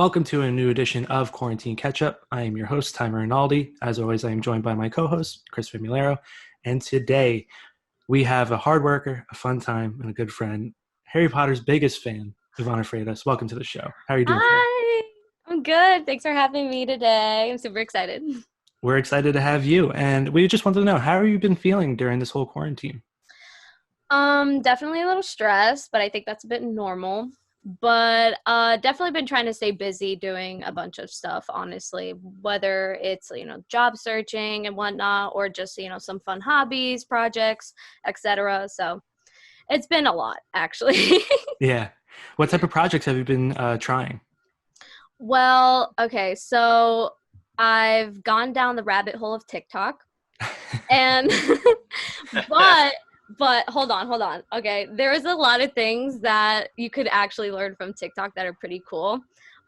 Welcome to a new edition of Quarantine Catch-Up. I am your host, Timer Rinaldi. As always, I am joined by my co-host, Chris Famulero. And today, we have a hard worker, a fun time, and a good friend, Harry Potter's biggest fan, Ivana Freitas. Welcome to the show. How are you doing today? Hi, I'm good. Thanks for having me today. I'm super excited. We're excited to have you. And we just wanted to know, how have you been feeling during this whole quarantine? Definitely a little stressed, but I think that's a bit normal. But definitely been trying to stay busy doing a bunch of stuff, honestly, whether it's, job searching and whatnot, or just, some fun hobbies, projects, etc. So it's been a lot, actually. Yeah. What type of projects have you been trying? Well, okay, so I've gone down the rabbit hole of TikTok and but hold on. Okay, there is a lot of things that you could actually learn from TikTok that are pretty cool.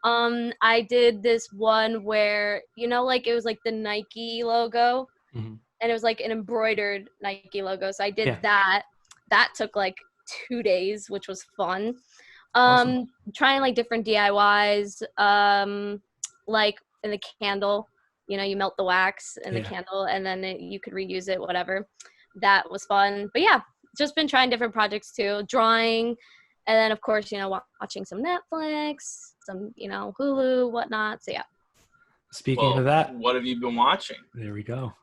I did this one where, like it was like the Nike logo Mhm. and it was like an embroidered Nike logo. So I Yeah, did that. That took like 2 days, which was fun. awesome. Trying like different DIYs, like in the candle, you melt the wax in the Yeah. candle and then you could reuse it, whatever. That was fun. But yeah, just been trying different projects too, drawing, and then of course, watching some Netflix, some, Hulu, whatnot. So yeah. Speaking of Well, that, what have you been watching? there we go.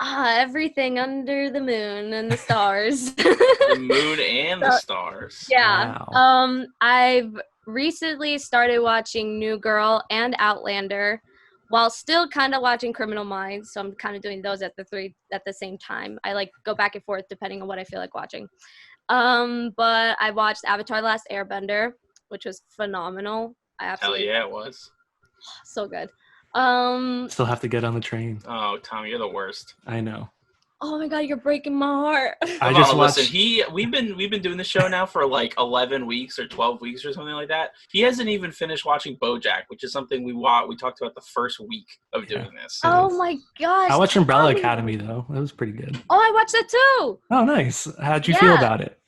Everything under the moon and the stars. The moon and the So, stars. yeah. Wow. I've recently started watching New Girl and Outlander while still kind of watching Criminal Minds. So I'm kind of doing those at the same time. I like go back and forth depending on what I feel like watching. But I watched Avatar: The Last Airbender, which was phenomenal. I Hell absolutely yeah, it was. so good. Um, Still have to get on the train. Oh, Tom, you're the worst. I know. oh my God, you're breaking my heart. I just Ivana, listen, watched. we've been doing the show now for like 11 weeks or 12 weeks or something like that. He hasn't even finished watching BoJack, which is something we talked about the first week of Yeah. doing this. Oh my I gosh, watched Umbrella Tommy. Academy though. It was pretty good. Oh, I watched that too. Oh, nice. How'd you feel Yeah. about it?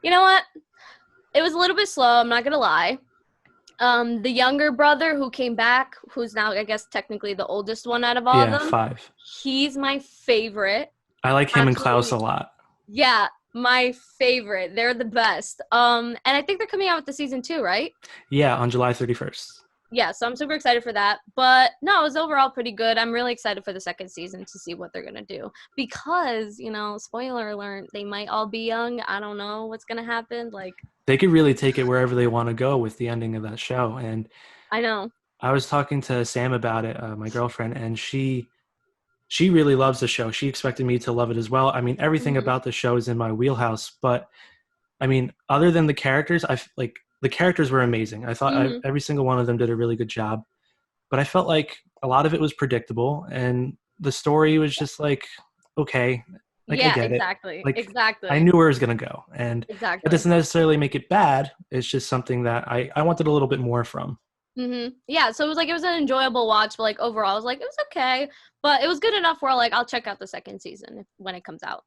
You know what? It was a little bit slow, I'm not gonna lie. The younger brother who came back, who's now I guess technically the oldest one out of all of Yeah, them, 5. he's my favorite. I like him and Klaus a Absolutely. lot. Yeah, my favorite. They're the best. And I think they're coming out with the season 2, right? Yeah, on July 31st. Yeah, so I'm super excited for that. But no, it was overall pretty good. I'm really excited for the second season to see what they're gonna do. Because, spoiler alert, they might all be young. I don't know what's gonna happen. Like, They could really take it wherever they want to go with the ending of that show. And I know. I was talking to Sam about it, my girlfriend, and she really loves the show. She expected me to love it as well. I mean, everything Mhm. about the show is in my wheelhouse, but I mean, other than the characters, like the characters were amazing. I thought Mhm. every single one of them did a really good job, but I felt like a lot of it was predictable, and the story was just like, okay, like I Yeah, get it. exactly. Like I Exactly. knew where it was gonna go, and that Exactly. doesn't necessarily make it bad. It's just something that I wanted a little bit more from. Yeah, so it was an enjoyable watch, but like overall, I was like, it was okay, but it was good enough where like I'll check out the second season when it comes out.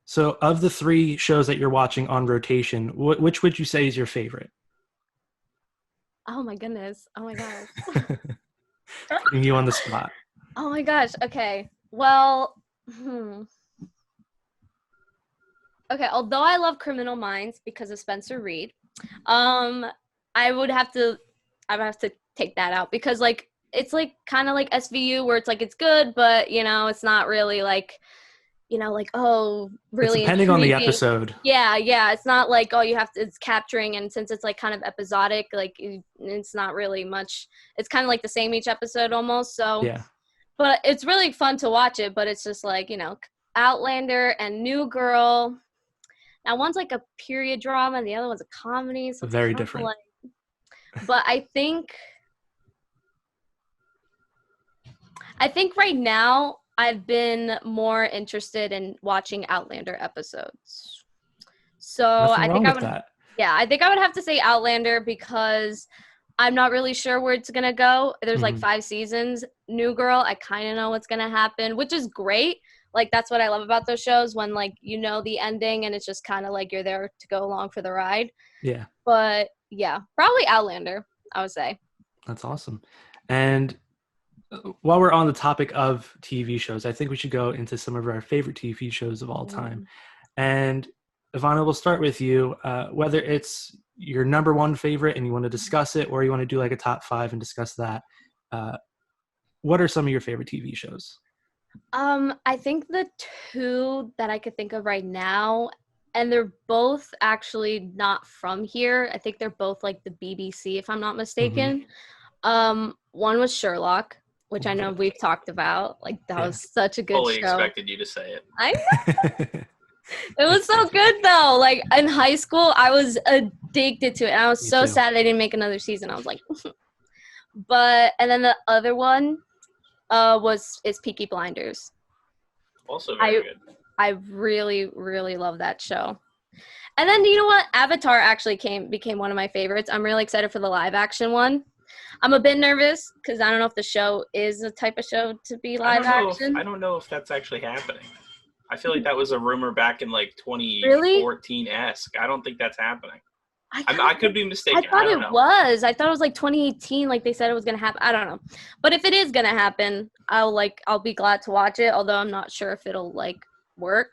So, of the 3 shows that you're watching on rotation, which would you say is your favorite? Oh my goodness. Oh my gosh. Putting you on the spot. Oh my gosh. Okay. Well, hmm. Okay. Although I love Criminal Minds because of Spencer Reed, um, I would have to, I would have to take that out because like it's like kind of like SVU where it's like it's good, but it's not really like like, oh, It's really depending on the intriguing. episode. Yeah. It's not like, oh, it's capturing. And since it's like kind of episodic, like it's not really much. It's kind of like the same each episode almost. So, Yeah. but it's really fun to watch it. But it's just like, Outlander and New Girl. Now, one's like a period drama and the other one's a comedy. So it's Very kind of different. like, but I think right now I've been more interested in watching Outlander episodes. So Nothing I wrong think I with would, that. yeah, I think I would have to say Outlander because I'm not really sure where it's gonna go. There's like Hmm. 5 seasons. New Girl, I kind of know what's gonna happen, which is great. Like that's what I love about those shows when like the ending and it's just kind of like you're there to go along for the ride. Yeah. But yeah, probably Outlander, I would say. That's awesome. And while we're on the topic of TV shows, I think we should go into some of our favorite TV shows of all time. And Ivana, we'll start with you. Whether it's your number one favorite and you want to discuss it, or you want to do like a top five and discuss that, what are some of your favorite TV shows? I think the two that I could think of right now, and they're both actually not from here. I think they're both like the BBC, if I'm not mistaken. One was Sherlock, which I know we've talked about. Like that was such a good Fully show. expected you to say it. I know. It was so good though. Like in high school, I was addicted to it. And I was Me so too. sad they didn't make another season. I was like, and then the other one is Peaky Blinders. Also very good. I really, really love that show. And then you know what? Avatar actually became one of my favorites. I'm really excited for the live action one. I'm a bit nervous because I don't know if the show is the type of show to be live action. I don't know if that's actually happening. I feel like that was a rumor back in like 2014-esque. I don't think that's happening. I could be mistaken. I thought don't it know. was. I thought it was like 2018, like they said it was gonna happen. I don't know. But if it is gonna happen, I'll be glad to watch it, although I'm not sure if it'll like work.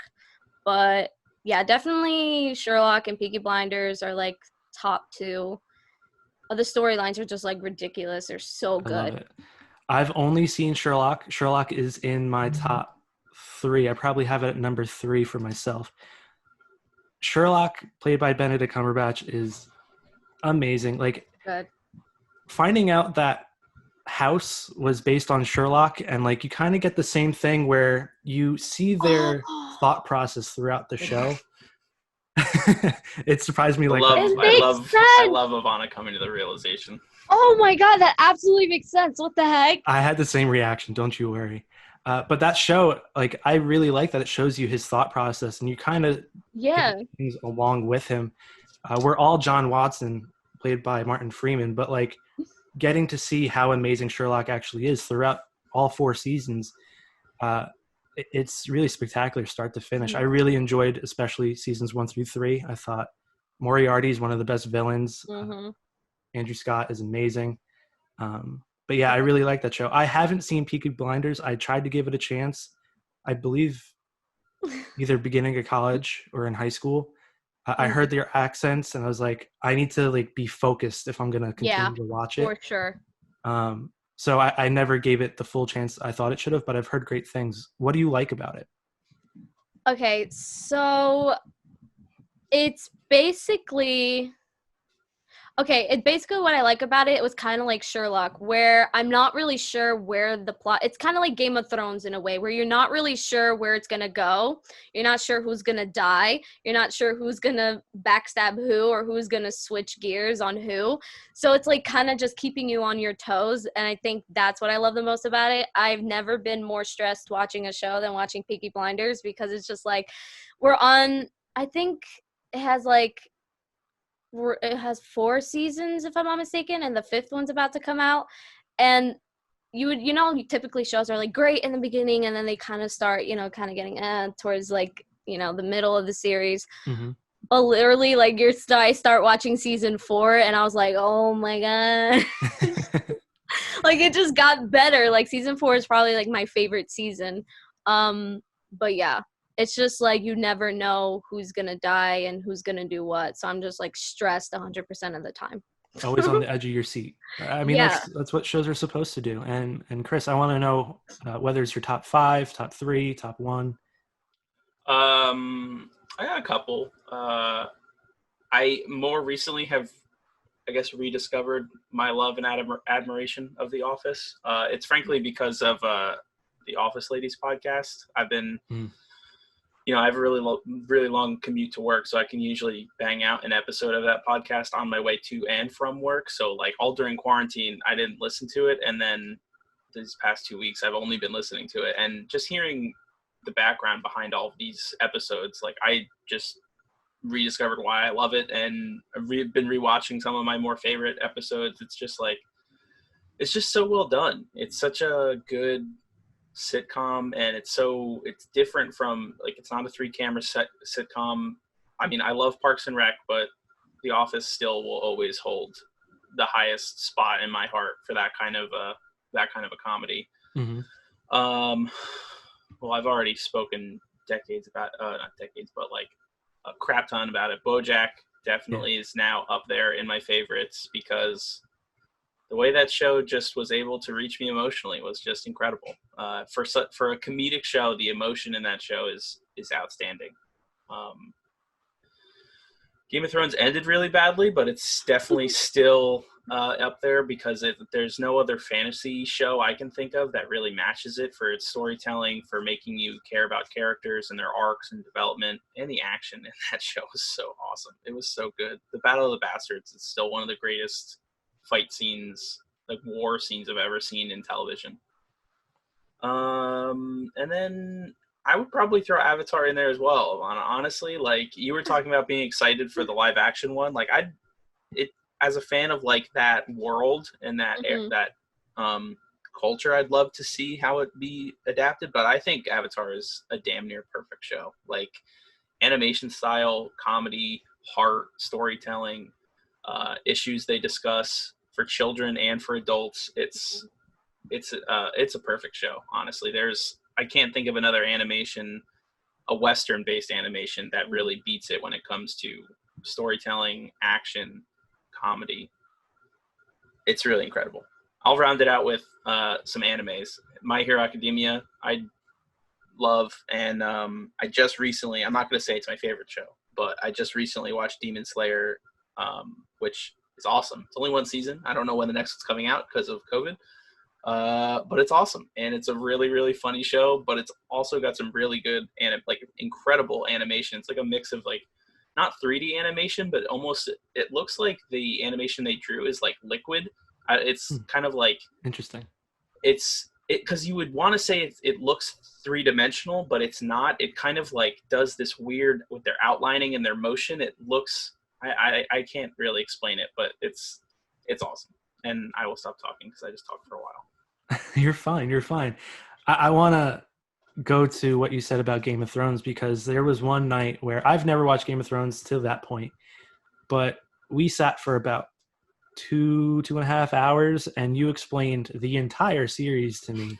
But yeah, definitely Sherlock and Peaky Blinders are like top two. The storylines are just like ridiculous. They're so I love good. it. I've only seen Sherlock. Sherlock is in my top 3. I probably have it at number 3 for myself. Sherlock, played by Benedict Cumberbatch, is amazing. Like Good. finding out that House was based on Sherlock, and like you kind of get the same thing where you see their thought process throughout the show. It surprised me. I Like love Ivana coming to the realization. Oh my god, that absolutely makes sense. What the heck? I had the same reaction. Don't you worry. But that show, like, I really like that it shows you his thought process, and you kind of take things along with him. We're all John Watson, played by Martin Freeman, but like getting to see how amazing Sherlock actually is throughout all 4 seasons, it's really spectacular, start to finish. I really enjoyed, especially seasons 1 through 3. I thought Moriarty is one of the best villains. Andrew Scott is amazing. But yeah, I really like that show. I haven't seen Peaky Blinders. I tried to give it a chance. I believe either beginning of college or in high school. I heard their accents and I was like, I need to like be focused if I'm gonna continue to watch it. For sure. So I never gave it the full chance I thought it should have, but I've heard great things. What do you like about it? Okay, so it's basically what I like about it. It was kind of like Sherlock, where I'm not really sure where the plot. It's kind of like Game of Thrones in a way, where you're not really sure where it's gonna go. You're not sure who's gonna die. You're not sure who's gonna backstab who or who's gonna switch gears on who. So it's like kind of just keeping you on your toes, and I think that's what I love the most about it. I've never been more stressed watching a show than watching Peaky Blinders, because it's just like I think it has 4 seasons, if I'm not mistaken, and the 5th one's about to come out. And typically shows are like great in the beginning, and then they kind of start, kind of getting towards like, the middle of the series. But literally, like I start watching season 4, and I was like, oh my god, like it just got better. Like season 4 is probably like my favorite season. But yeah. It's just like you never know who's going to die and who's going to do what. So I'm just like stressed 100% of the time. Always on the edge of your seat. I mean, that's what shows are supposed to do. And Chris, I want to know whether it's your top 5, top 3, top 1. I got a couple. I more recently have, I guess, rediscovered my love and admiration of The Office. It's frankly because of the Office Ladies podcast. I've been... I have a really long commute to work, so I can usually bang out an episode of that podcast on my way to and from work. So like all during quarantine, I didn't listen to it. And then these past 2 weeks, I've only been listening to it. And just hearing the background behind all of these episodes, like I just rediscovered why I love it. And I've been rewatching some of my more favorite episodes. It's just so well done. It's such a good sitcom, and it's different from, like, it's not a 3-camera sitcom. I mean, I love Parks and Rec, but The Office still will always hold the highest spot in my heart for that kind of a comedy. Mm-hmm. Well, I've already spoken decades about not decades, but like a crap ton about it. BoJack definitely is now up there in my favorites because the way that show just was able to reach me emotionally was just incredible. For a comedic show, the emotion in that show is outstanding. Game of Thrones ended really badly, but it's definitely still up there because there's no other fantasy show I can think of that really matches it for its storytelling, for making you care about characters and their arcs and development, and the action in that show was so awesome. It was so good. The Battle of the Bastards is still one of the greatest fight scenes, like war scenes I've ever seen in television. And then I would probably throw Avatar in there as well. Honestly, like you were talking about being excited for the live action one, like as a fan of like that world and that culture, I'd love to see how it be adapted. But I think Avatar is a damn near perfect show. Like animation style, comedy, heart, storytelling, issues they discuss for children and for adults. It's a perfect show. Honestly, I can't think of another animation, a Western-based animation, that really beats it when it comes to storytelling, action, comedy. It's really incredible. I'll round it out with some animes. My Hero Academia, I love, and I just recently, I'm not going to say it's my favorite show, but I just recently watched Demon Slayer, which is awesome. It's only one season. I don't know when the next one's coming out because of COVID. But it's awesome, and it's a really, really funny show, but it's also got some really good and like incredible animation. It's like a mix of like not 3D animation, but almost it looks like the animation they drew is like liquid. It's kind of like interesting. It's because you would want to say it looks three-dimensional, but it's not. It kind of like does this weird with their outlining and their motion. It looks I can't really explain it, but it's awesome. And I will stop talking because I just talked for a while. You're fine. I want to go to what you said about Game of Thrones, because there was one night where I've never watched Game of Thrones till that point, but we sat for about 2.5 hours and you explained the entire series to me.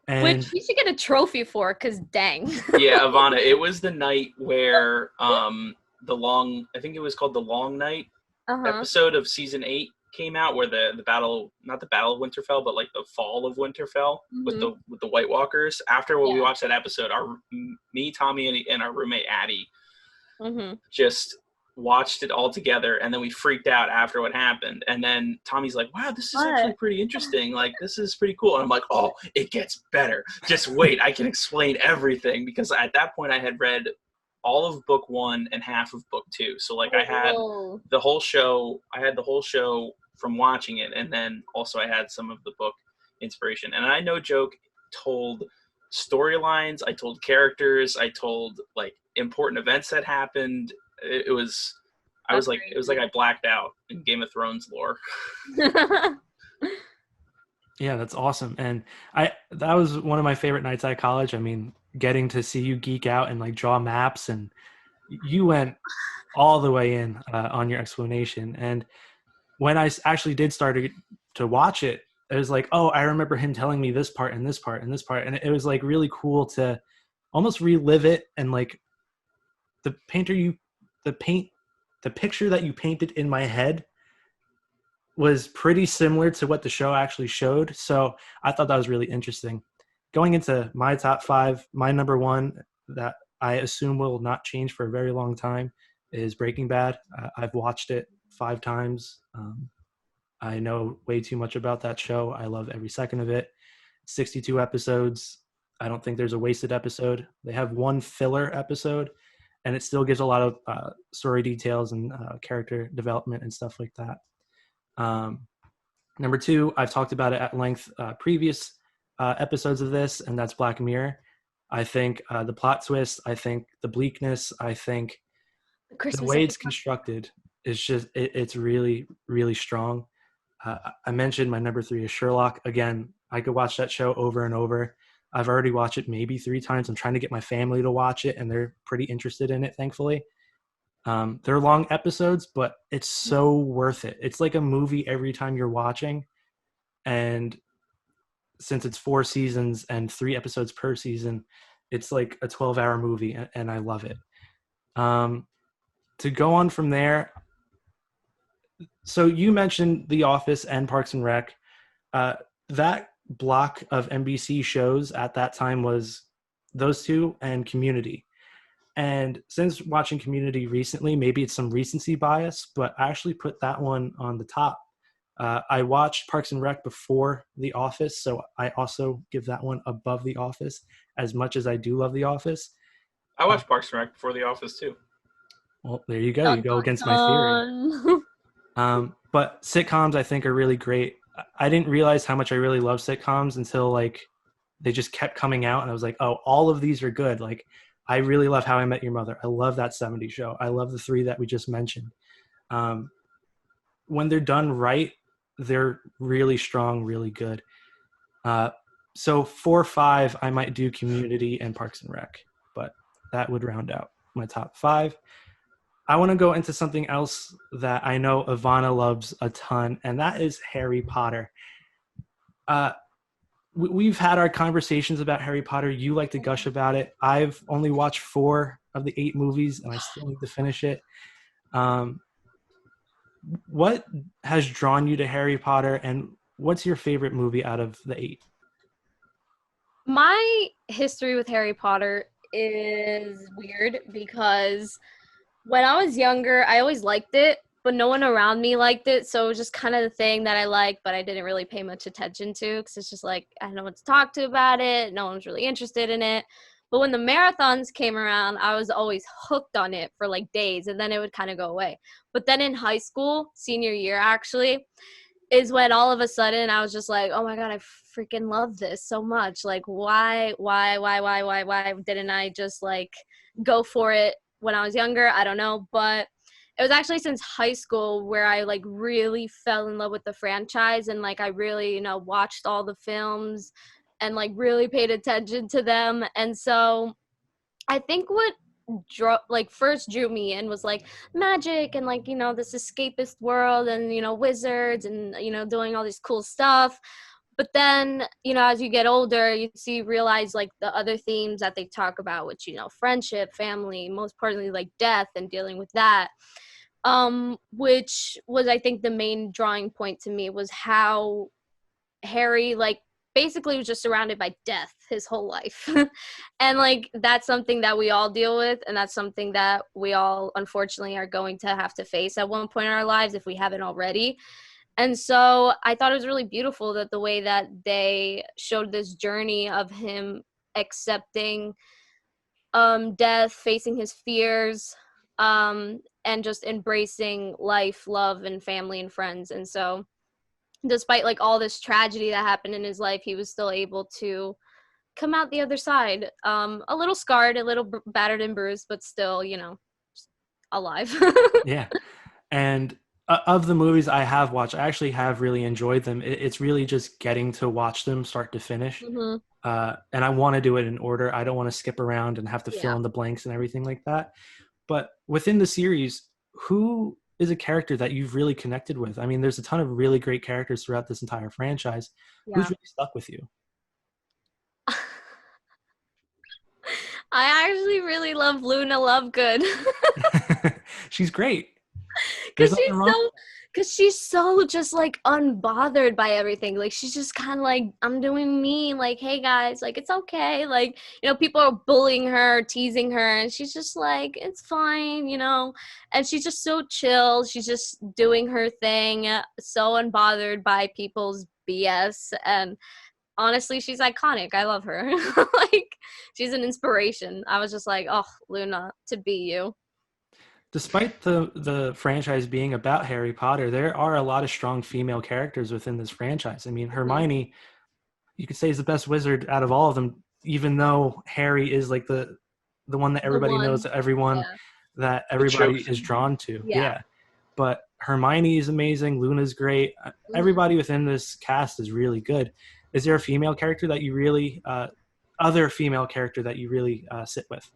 And which you should get a trophy for, because dang. Yeah, Ivana, it was the night where I think it was called the Long Night episode of season 8 came out, where the battle, not the Battle of Winterfell, but like the fall of Winterfell with the White Walkers. After we watched that episode, me, Tommy, and our roommate Addie just watched it all together, and then we freaked out after what happened. And then Tommy's like, "Wow, this is actually pretty interesting. Like, this is pretty cool." And I'm like, "Oh, it gets better. Just wait, I can explain everything." Because at that point, I had read all of book 1 and half of book 2. So like I had the whole show. I had the whole show from watching it, and then also I had some of the book inspiration. And I, no joke, told storylines. I told characters. I told like important events that happened. It was like I blacked out in Game of Thrones lore. Yeah, that's awesome. And that was one of my favorite nights at college. I mean, getting to see you geek out and like draw maps, and you went all the way in on your explanation. And when I actually did start to watch it, it was like, oh, I remember him telling me this part and this part and this part. And it was like really cool to almost relive it. And like the picture that you painted in my head was pretty similar to what the show actually showed. So I thought that was really interesting. Going into my top 5, my number 1 that I assume will not change for a very long time is Breaking Bad. I've watched it 5 times. I know way too much about that show. I love every second of it. 62 episodes. I don't think there's a wasted episode. They have one filler episode, and it still gives a lot of story details and character development and stuff like that. Number 2, I've talked about it at length previous episodes of this, and that's Black Mirror. I think the plot twist, I think the bleakness, I think the way it's constructed is just, it's really, really strong. I mentioned my number 3 is Sherlock. Again, I could watch that show over and over. I've already watched it maybe 3 times. I'm trying to get my family to watch it, and they're pretty interested in it, thankfully. They're long episodes, but it's so worth it. It's like a movie every time you're watching. And since it's 4 seasons and 3 episodes per season, it's like a 12-hour movie, and I love it. To go on from there, so you mentioned The Office and Parks and Rec. That block of NBC shows at that time was those two and Community. And since watching Community recently, maybe it's some recency bias, but I actually put that one on the top. I watched Parks and Rec before The Office, so I also give that one above The Office, as much as I do love The Office. I watched Parks and Rec before The Office too. Well, there you go. Dun, You go dun, against my theory. dun. But sitcoms, I think, are really great. I didn't realize how much I really love sitcoms until like they just kept coming out, and I was like, oh, all of these are good. Like, I really love How I Met Your Mother. I love That 70s Show. I love the 3 that we just mentioned. When they're done right, they're really strong, really good. So 4 or 5, I might do Community and Parks and Rec, but that would round out my top 5. I want to go into something else that I know Ivana loves a ton, and that is Harry Potter. We've had our conversations about Harry Potter. You like to gush about it. I've only watched 4 of the 8 movies, and I still need to finish it. What has drawn you to Harry Potter, and what's your favorite movie out of the 8? My history with Harry Potter is weird because when I was younger, I always liked it, but no one around me liked it. So it was just kind of the thing that I liked, but I didn't really pay much attention to because it's just like, I don't know what to talk to about it. No one's really interested in it. But when the marathons came around, I was always hooked on it for like days, and then it would kind of go away. But then in high school, senior year actually, is when all of a sudden I was just like, oh my God, I freaking love this so much. Like, why didn't I just like go for it when I was younger? I don't know. But it was actually since high school where I like really fell in love with the franchise, and like I really, watched all the films and like really paid attention to them. And so I think what first drew me in was like magic and like this escapist world and wizards and doing all this cool stuff. But then as you get older, realize like the other themes that they talk about, which friendship, family, most importantly like death and dealing with that, which was I think the main drawing point to me was how Harry like basically was just surrounded by death his whole life. And like that's something that we all deal with, and that's something that we all unfortunately are going to have to face at one point in our lives if we haven't already. And so I thought it was really beautiful that the way that they showed this journey of him accepting death, facing his fears, and just embracing life, love, and family and friends. And so despite like all this tragedy that happened in his life, he was still able to come out the other side, a little scarred, a little battered and bruised, but still, alive. Yeah. And of the movies I have watched, I actually have really enjoyed them. It's really just getting to watch them start to finish. Mm-hmm. And I want to do it in order. I don't want to skip around and have to fill Yeah. in the blanks and everything like that. But within the series, who is a character that you've really connected with? I mean, there's a ton of really great characters throughout this entire franchise. Yeah. Who's really stuck with you? I actually really love Luna Lovegood. She's great. There's nothing wrong. Because she's so just like unbothered by everything. Like she's just kind of like, I'm doing me. Like, hey guys, like it's okay. Like, people are bullying her, teasing her, and she's just like, it's fine, And she's just so chill. She's just doing her thing, so unbothered by people's BS. And honestly, she's iconic. I love her. Like, she's an inspiration. I was just like, oh, Luna, to be you. Despite the franchise being about Harry Potter, there are a lot of strong female characters within this franchise. I mean, Hermione, you could say, is the best wizard out of all of them, even though Harry is like the one that everybody knows, that everybody is drawn to. Yeah. But Hermione is amazing. Luna's great. Everybody within this cast is really good. Is there a female character that you really, other female character that you really sit with?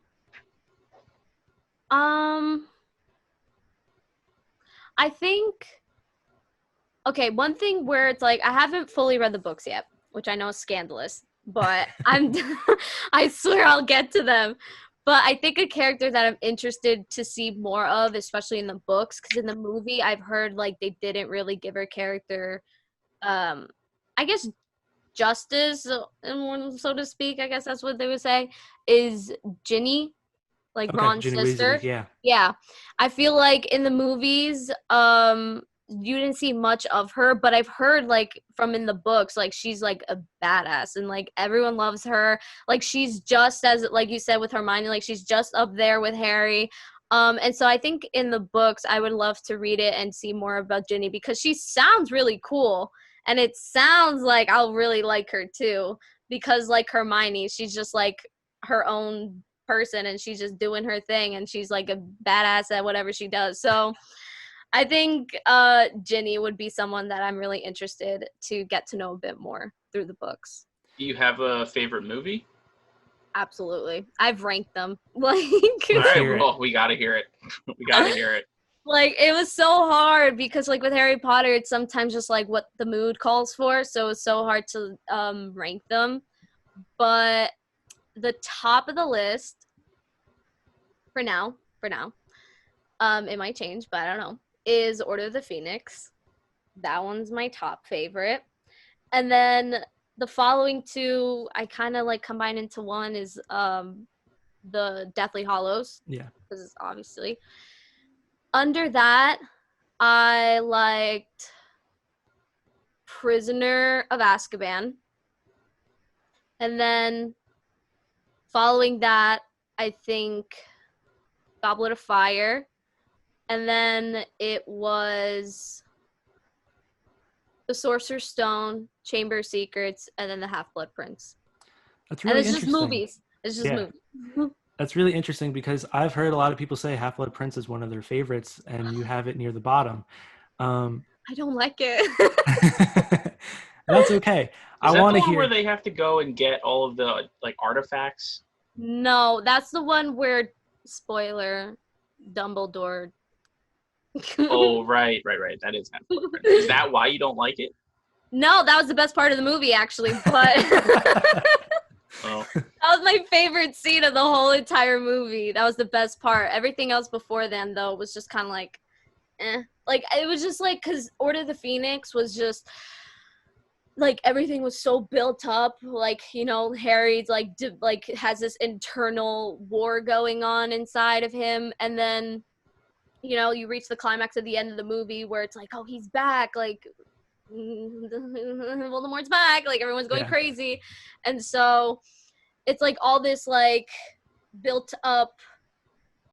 I think, okay, one thing where it's like, I haven't fully read the books yet, which I know is scandalous, but I swear I'll get to them. But I think a character that I'm interested to see more of, especially in the books, because in the movie I've heard like they didn't really give her character, I guess justice, so to speak. I guess that's what they would say. Is Ginny, like Okay, Ron's Ginny Weasley. sister? Yeah. Yeah, I feel like in the movies, you didn't see much of her, but I've heard like from in the books, like she's like a badass and like everyone loves her. Like she's just as like you said with Hermione, like she's just up there with Harry. And so I think in the books I would love to read it and see more about Ginny because she sounds really cool and it sounds like I'll really like her too because like Hermione, she's just like her own person and she's just doing her thing and she's like a badass at whatever she does. So I think Ginny would be someone that I'm really interested to get to know a bit more through the books. Do you have a favorite movie? Absolutely. I've ranked them. Like All right, hear it. well, we got to hear it. We got to hear it. like it was so hard because like with Harry Potter it's sometimes just like what the mood calls for, so it's so hard to rank them. But the top of the list for now, it might change, but I don't know, is Order of the Phoenix. That one's my top favorite. And then the following two I kind of like combine into one is the Deathly Hallows. Yeah. Because obviously. Under that, I liked Prisoner of Azkaban. And then following that, I think Goblet of Fire. And then it was The Sorcerer's Stone, Chamber of Secrets, and then The Half-Blood Prince. That's really And it's just interesting. movies. It's just Yeah. movies. That's really interesting because I've heard a lot of people say Half-Blood Prince is one of their favorites, and you have it near the bottom. I don't like it. That's okay. Is I that want the to one where hear. they have to go and get all of the like artifacts? No, that's the one where, spoiler, Dumbledore. Oh, right. That is Half-Blood Prince. Is that why you don't like it? No, that was the best part of the movie, actually. But Oh, that was my favorite scene of the whole entire movie. That was the best part. Everything else before then, though, was just kind of like, eh. Like, it was just like, because Order of the Phoenix was just, like, everything was so built up. Like, you know, Harry's, like, has this internal war going on inside of him. And then, you know, you reach the climax at the end of the movie where it's like, oh, he's back. Like, Voldemort's back. Like, everyone's going crazy. And so it's like all this like built up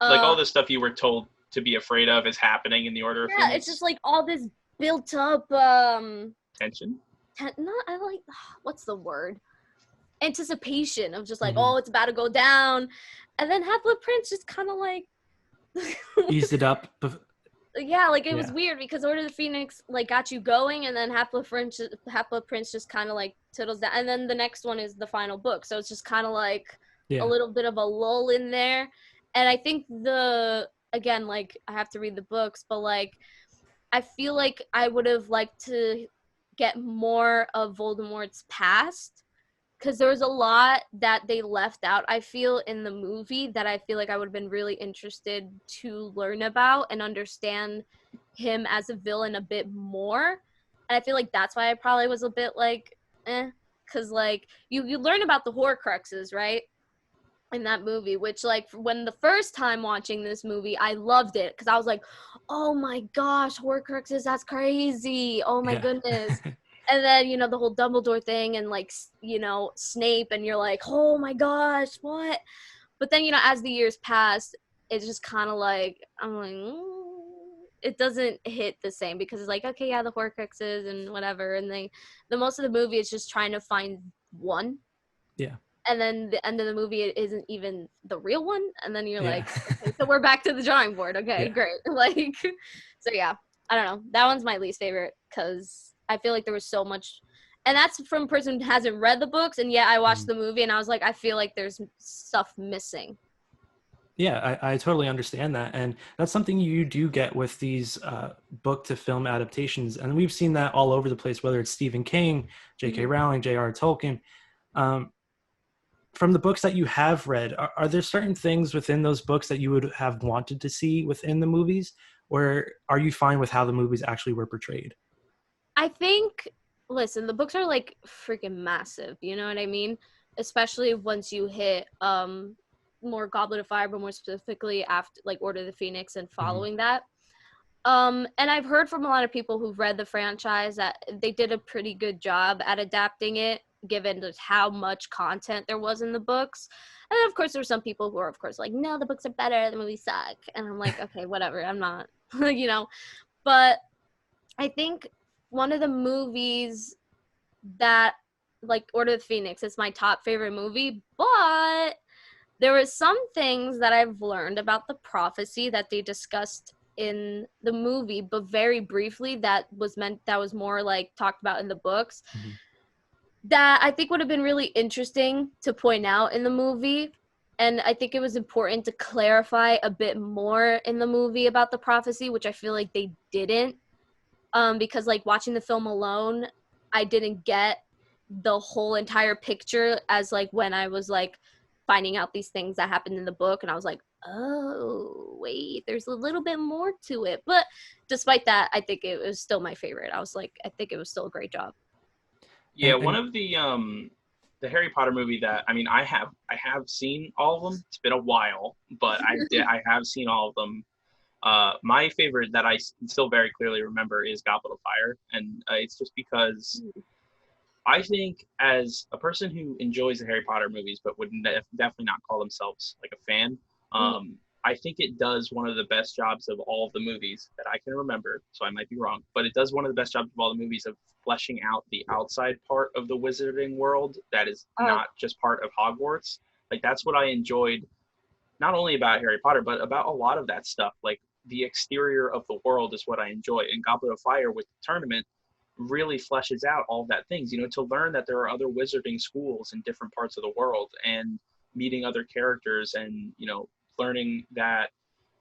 like all the stuff you were told to be afraid of is happening in the Order of Phoenix. It's just like all this built up tension. I like what's the word, anticipation of just like Mhm. oh it's about to go down, and then Half-Blood Prince just kind of like Eased it up. yeah, like it was Yeah. weird because Order of the Phoenix like got you going, and then Half-Blood Prince just kind of like tittles down, and then the next one is the final book, so it's just kind of like Yeah. a little bit of a lull in there. And I think again, like I have to read the books, but like I feel like I would have liked to get more of Voldemort's past because there was a lot that they left out, I feel, in the movie that I feel like I would have been really interested to learn about and understand him as a villain a bit more. And I feel like that's why I probably was a bit like, because like you learn about the Horcruxes, right? In that movie, which like when the first time watching this movie, I loved it because I was like, oh my gosh, Horcruxes, that's crazy. Oh my goodness. And then, you know, the whole Dumbledore thing and, like, you know, Snape, and you're like, oh, my gosh, what? But then, you know, as the years pass, it's just kind of like, I'm like, it doesn't hit the same because it's like, okay, yeah, the Horcruxes and whatever. And the most of the movie is just trying to find one. Yeah. And then the end of the movie it isn't even the real one. And then you're Yeah. like, okay, so we're back to the drawing board. Okay, great. Like, so yeah, I don't know. That one's my least favorite because I feel like there was so much, and that's from a person who hasn't read the books, and yet I watched the movie, and I was like, I feel like there's stuff missing. Yeah, I totally understand that. And that's something you do get with these book to film adaptations. And we've seen that all over the place, whether it's Stephen King, J.K. Mhm. Rowling, J.R. Tolkien. Um, from the books that you have read, are there certain things within those books that you would have wanted to see within the movies? Or are you fine with how the movies actually were portrayed? I think, listen, the books are like freaking massive. You know what I mean? Especially once you hit more Goblet of Fire, but more specifically after like Order of the Phoenix and Mhm. following that. And I've heard from a lot of people who've read the franchise that they did a pretty good job at adapting it, given just how much content there was in the books. And then, of course, there were some people who are, of course, like, no, the books are better, the movies suck. And I'm like, okay, whatever, I'm not, you know. But I think one of the movies that, like, Order of the Phoenix is my top favorite movie, but there were some things that I've learned about the prophecy that they discussed in the movie, but very briefly that was more like talked about in the books Mhm. that I think would have been really interesting to point out in the movie. And I think it was important to clarify a bit more in the movie about the prophecy, which I feel like they didn't. Because like watching the film alone, I didn't get the whole entire picture as like when I was like finding out these things that happened in the book, and I was like, oh wait, there's a little bit more to it. But despite that, I think it was still my favorite. I was like, I think it was still a great job. Yeah, And one of the Harry Potter movie that I have seen all of them. It's been a while, but I have seen all of them. My favorite that I still very clearly remember is Goblet of Fire, and it's just because I think as a person who enjoys the Harry Potter movies but would definitely not call themselves like a fan, Mhm. I think it does one of the best jobs of all of the movies that I can remember. So I might be wrong, but it does one of the best jobs of all the movies of fleshing out the outside part of the wizarding world that is Oh, not just part of Hogwarts. Like that's what I enjoyed not only about Harry Potter, but about a lot of that stuff. Like the exterior of the world is what I enjoy. And Goblet of Fire with the tournament really fleshes out all of that things, to learn that there are other wizarding schools in different parts of the world and meeting other characters and, learning that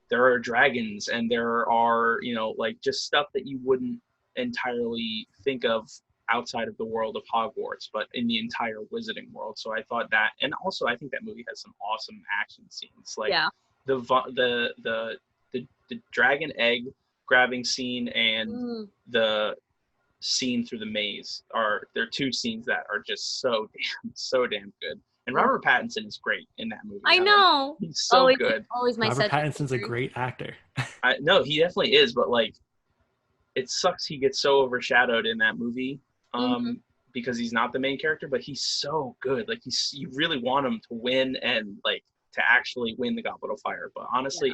there are dragons and there are, like just stuff that you wouldn't entirely think of outside of the world of Hogwarts, but in the entire wizarding world. So I thought that, and also I think that movie has some awesome action scenes, like yeah. the the dragon egg grabbing scene and Mm. the scene through the maze are they're two scenes that are just so damn good. And Mm. Robert Pattinson is great in that movie. I know. He's so Always, good. always my Robert Cedric Pattinson's a favorite. great actor. No, he definitely is, but like it sucks he gets so overshadowed in that movie Mhm. because he's not the main character, but he's so good. Like you really want him to win and like to actually win the Goblet of Fire. But honestly,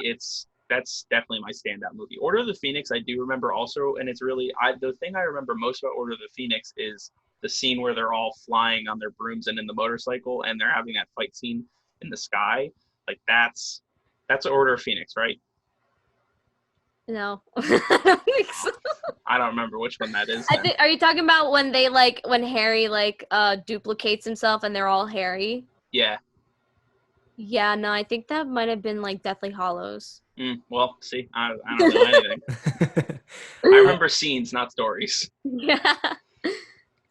that's definitely my standout movie. Order of the Phoenix, I do remember also, and it's really the thing I remember most about Order of the Phoenix is the scene where they're all flying on their brooms and in the motorcycle, and they're having that fight scene in the sky. Like that's Order of Phoenix, right? No, I don't think so. I don't remember which one that is I then. think. Are you talking about when they when Harry duplicates himself and they're all Harry? Yeah. Yeah, no, I think that might have been like Deathly Hollows. Well, see, I don't know anything. I remember scenes, not stories. Yeah.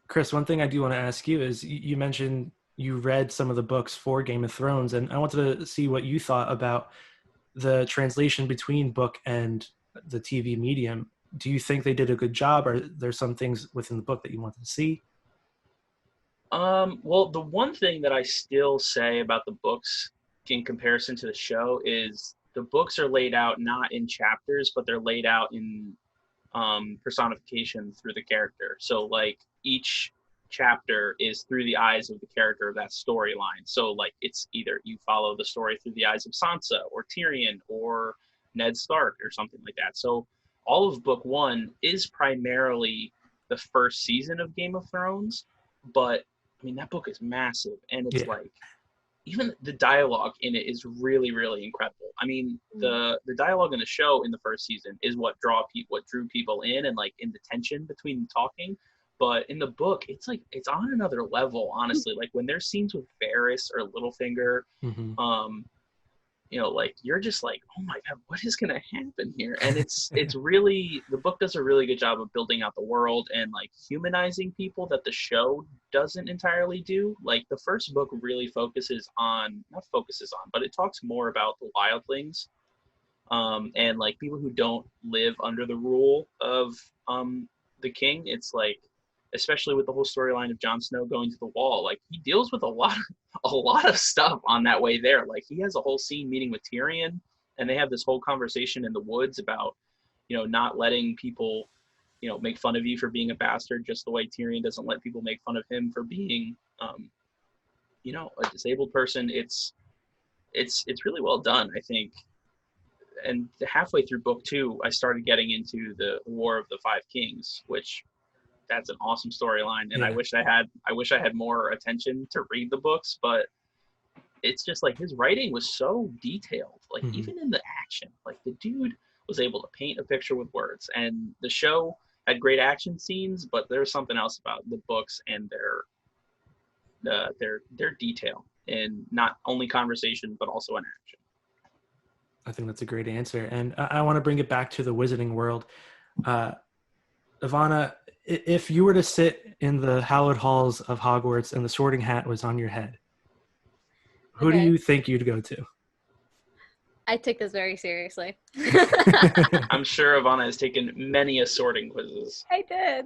Chris, one thing I do want to ask you is you mentioned you read some of the books for Game of Thrones, and I wanted to see what you thought about the translation between book and the TV medium. Do you think they did a good job, or there's some things within the book that you wanted to see? Well, the one thing that I still say about the books in comparison to the show is the books are laid out not in chapters, but they're laid out in personification through the character. So like each chapter is through the eyes of the character of that storyline. So like it's either you follow the story through the eyes of Sansa or Tyrion or Ned Stark or something like that. So all of book one is primarily the first season of Game of Thrones, but I mean that book is massive and it's Yeah. like even the dialogue in it is really really incredible. I mean the dialogue in the show in the first season is what drew people in and like in the tension between them talking, but in the book it's like it's on another level honestly. Like when there's scenes with Varys or Littlefinger, Hmm. um like you're just like, oh my god, what is gonna happen here? And it's really, the book does a really good job of building out the world and like humanizing people that the show doesn't entirely do. Like the first book really but it talks more about the wildlings, and like people who don't live under the rule of the king. It's like, especially with the whole storyline of Jon Snow going to the Wall, like he deals with a lot of stuff on that way there. Like he has a whole scene meeting with Tyrion, and they have this whole conversation in the woods about, not letting people, make fun of you for being a bastard, just the way Tyrion doesn't let people make fun of him for being, a disabled person. It's really well done, I think. And halfway through book 2, I started getting into the War of the Five Kings, which that's an awesome storyline. And Yeah. I wish I had more attention to read the books, but it's just like his writing was so detailed. Like even in the action, like the dude was able to paint a picture with words. And the show had great action scenes, but there's something else about the books and their detail in not only conversation but also in action. I think that's a great answer. And I want to bring it back to the wizarding world. Ivana, if you were to sit in the hallowed halls of Hogwarts and the Sorting Hat was on your head, who do you think you'd go to? I took this very seriously. I'm sure Ivana has taken many a sorting quizzes. I did.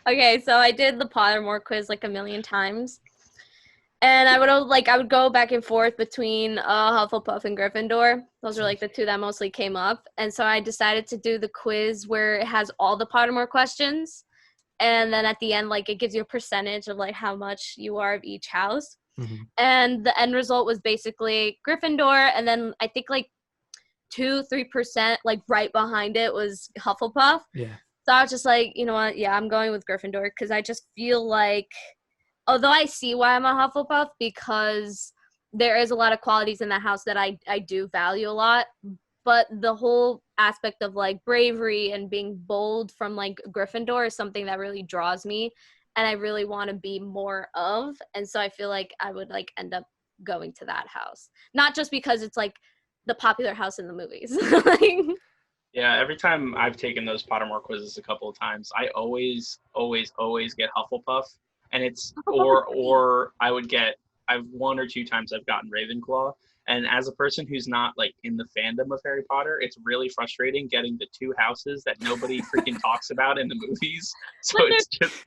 Okay, so I did the Pottermore quiz like a million times. And I would go back and forth between Hufflepuff and Gryffindor. Those are like the two that mostly came up. And so I decided to do the quiz where it has all the Pottermore questions. And then at the end, like it gives you a percentage of like how much you are of each house. And the end result was basically Gryffindor. And then I think like 2-3%, like right behind it was Hufflepuff. Yeah. So I was just like, you know what? Yeah, I'm going with Gryffindor because I just feel like, although I see why I'm a Hufflepuff, because there is a lot of qualities in that house that I do value a lot, but the whole aspect of like bravery and being bold from like Gryffindor is something that really draws me and I really want to be more of. And so I feel like I would like end up going to that house, not just because it's like the popular house in the movies. Yeah, every time I've taken those Pottermore quizzes a couple of times, I always get Hufflepuff. And it's or I've 1 or 2 times I've gotten Ravenclaw. And as a person who's not like in the fandom of Harry Potter, it's really frustrating getting the 2 houses that nobody freaking talks about in the movies. So it's just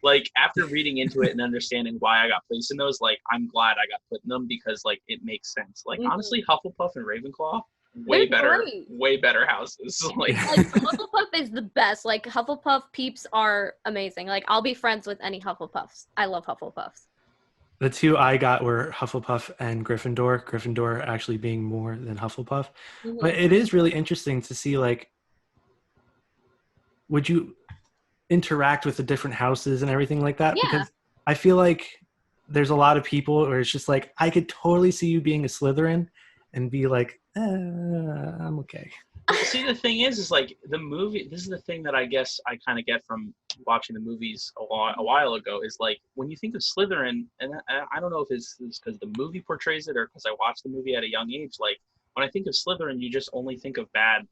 like after reading into it and understanding why I got placed in those, like I'm glad I got put in them because like it makes sense. Like honestly, Hufflepuff and Ravenclaw, way better houses. Like Hufflepuff is the best. Like Hufflepuff peeps are amazing. Like I'll be friends with any Hufflepuffs. I love Hufflepuffs. The 2 I got were Hufflepuff and Gryffindor. Gryffindor actually being more than Hufflepuff. But it is really interesting to see, like, would you interact with the different houses and everything like that? Yeah. Because I feel like there's a lot of people where it's just like, I could totally see you being a Slytherin and be like, I'm okay. See, the thing is like the movie, this is the thing that I guess I kind of get from watching the movies a while ago, is like when you think of Slytherin, and I don't know if it's because the movie portrays it or because I watched the movie at a young age, like when I think of Slytherin, you just only think of bad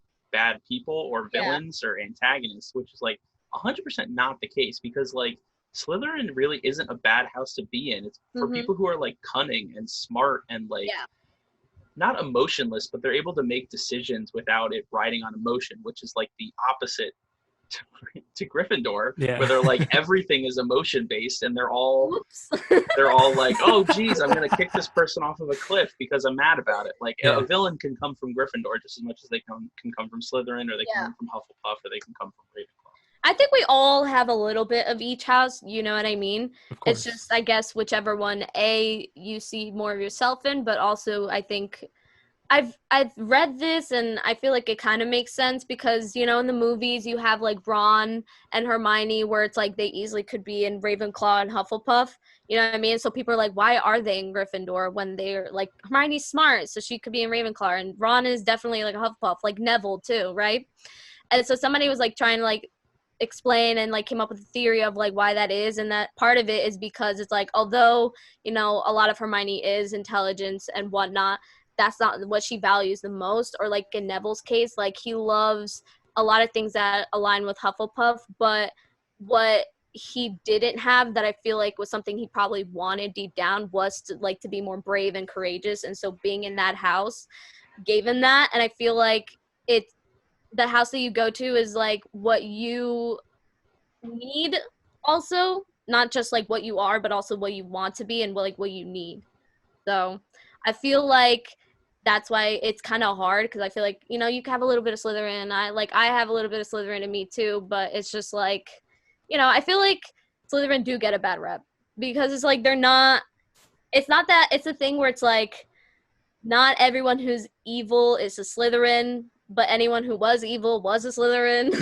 people or villains or antagonists, which is like 100% not the case, because like Slytherin really isn't a bad house to be in. It's for people who are like cunning and smart and like not emotionless, but they're able to make decisions without it riding on emotion, which is like the opposite to Gryffindor, where they're like everything is emotion based, and they're all like, oh geez, I'm gonna kick this person off of a cliff because I'm mad about it. Like a villain can come from Gryffindor just as much as they can come from Slytherin, or they can come from Hufflepuff, or they can come from Ravenclaw. I think we all have a little bit of each house, you know what I mean? It's just, I guess, whichever one you see more of yourself in, but also I think I've read this and I feel like it kind of makes sense because, you know, in the movies you have like Ron and Hermione where it's like they easily could be in Ravenclaw and Hufflepuff, you know what I mean? So people are like, why are they in Gryffindor when they're like, Hermione's smart, so she could be in Ravenclaw, and Ron is definitely like a Hufflepuff, like Neville too, right? And so somebody was like trying to like explain and like came up with a theory of like why that is, and that part of it is because it's like, although, you know, a lot of Hermione is intelligence and whatnot, that's not what she values the most. Or like in Neville's case, like he loves a lot of things that align with Hufflepuff, but what he didn't have that I feel like was something he probably wanted deep down was to be more brave and courageous. And so being in that house gave him that. And I feel like it's the house that you go to is like what you need also, not just like what you are, but also what you want to be and what you need. So I feel like that's why it's kind of hard, because I feel like, you know, you can have a little bit of Slytherin. I have a little bit of Slytherin in me too, but it's just like, you know, I feel like Slytherin do get a bad rep because it's like it's not that it's a thing where it's like not everyone who's evil is a Slytherin, but anyone who was evil was a Slytherin.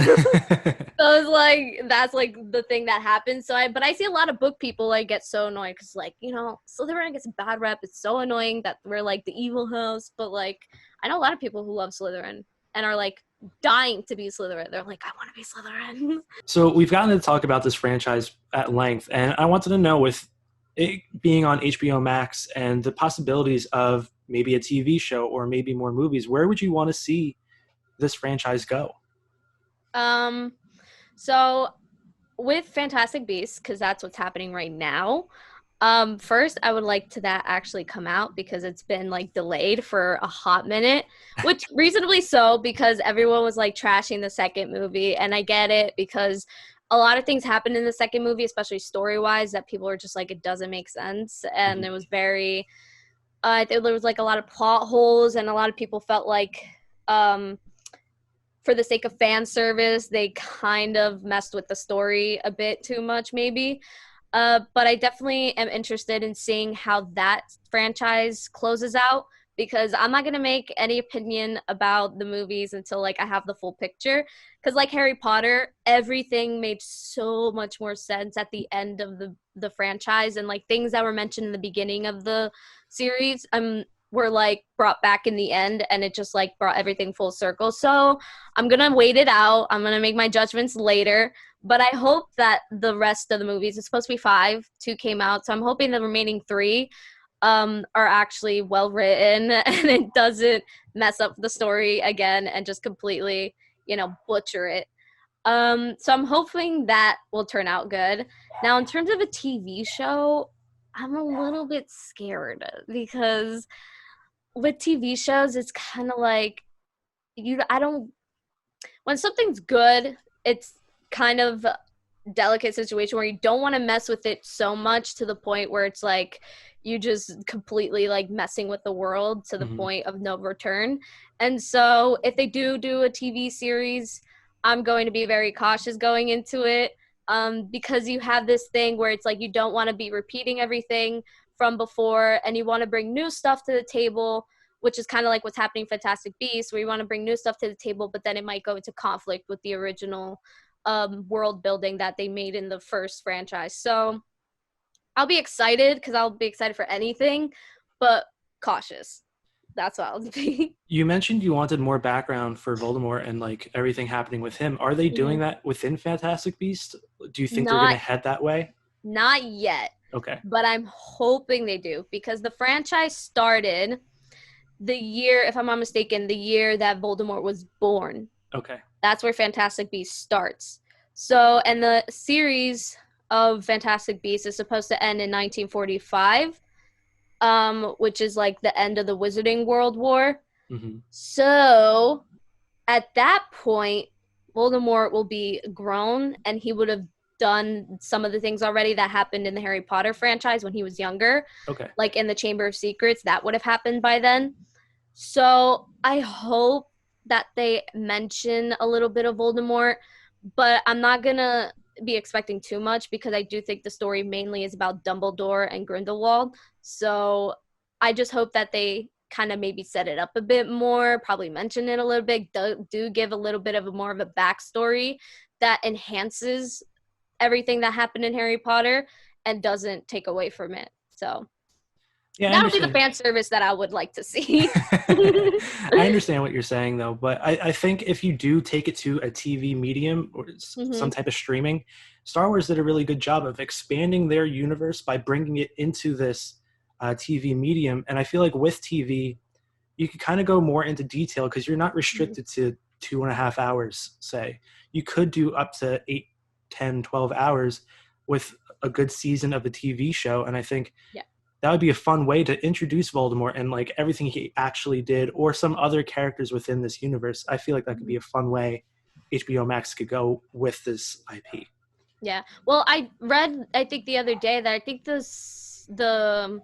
So it's like that's like the thing that happens. But I see a lot of book people like get so annoyed because like, you know, Slytherin gets a bad rep. It's so annoying that we're like the evil house. But like I know a lot of people who love Slytherin and are like dying to be Slytherin. They're like, I want to be Slytherin. So we've gotten to talk about this franchise at length, and I wanted to know, with it being on HBO Max and the possibilities of maybe a TV show or maybe more movies, where would you want to see this franchise go? So with Fantastic Beasts, because that's what's happening right now, first I would like to that actually come out, because it's been like delayed for a hot minute, which reasonably so, because everyone was like trashing the second movie, and I get it, because a lot of things happened in the second movie, especially story-wise, that people are just like, it doesn't make sense, and it was very there was like a lot of plot holes, and a lot of people felt like for the sake of fan service, they kind of messed with the story a bit too much, maybe. But I definitely am interested in seeing how that franchise closes out, because I'm not going to make any opinion about the movies until like I have the full picture. Because like Harry Potter, everything made so much more sense at the end of the franchise, and like things that were mentioned in the beginning of the series were like brought back in the end, and it just like brought everything full circle. So I'm gonna wait it out. I'm gonna make my judgments later, but I hope that the rest of the movies, it's supposed to be 5, 2 came out, so I'm hoping the remaining 3 are actually well written and it doesn't mess up the story again and just completely, you know, butcher it. So I'm hoping that will turn out good. Now, in terms of a TV show, I'm a little bit scared, because with TV shows, it's kind of like when something's good, it's kind of a delicate situation where you don't want to mess with it so much to the point where it's like you just completely like messing with the world to the point of no return. And so if they do a TV series, I'm going to be very cautious going into it, because you have this thing where it's like you don't want to be repeating everything from before, and you want to bring new stuff to the table, which is kind of like what's happening in Fantastic Beasts, where you want to bring new stuff to the table, but then it might go into conflict with the original world building that they made in the first franchise. So I'll be excited, because I'll be excited for anything, but cautious. That's what I'll be. You mentioned you wanted more background for Voldemort and like everything happening with him. Are they doing that within Fantastic Beasts? Do you think they're going to head that way? Not yet. Okay. But I'm hoping they do, because the franchise started the year, if I'm not mistaken, the year that Voldemort was born. Okay. That's where Fantastic Beasts starts. So, and the series of Fantastic Beasts is supposed to end in 1945, which is like the end of the Wizarding World War. So, at that point, Voldemort will be grown, and he would have done some of the things already that happened in the Harry Potter franchise when he was younger. Okay. Like in the Chamber of Secrets, that would have happened by then. So I hope that they mention a little bit of Voldemort, but I'm not going to be expecting too much, because I do think the story mainly is about Dumbledore and Grindelwald. So I just hope that they kind of maybe set it up a bit more, probably mention it a little bit, do give a little bit of more of a backstory that enhances everything that happened in Harry Potter and doesn't take away from it. So yeah, that would be the fan service that I would like to see. I understand what you're saying, though, but I think if you do take it to a TV medium or some type of streaming, Star Wars did a really good job of expanding their universe by bringing it into this TV medium. And I feel like with TV, you could kind of go more into detail because you're not restricted to 2.5 hours, say. You could do up to 8, 10, 12 hours with a good season of a TV show. And I think that would be a fun way to introduce Voldemort and like everything he actually did, or some other characters within this universe. I feel like that could be a fun way HBO Max could go with this IP. Yeah. Well, I read, I think the other day, that I think the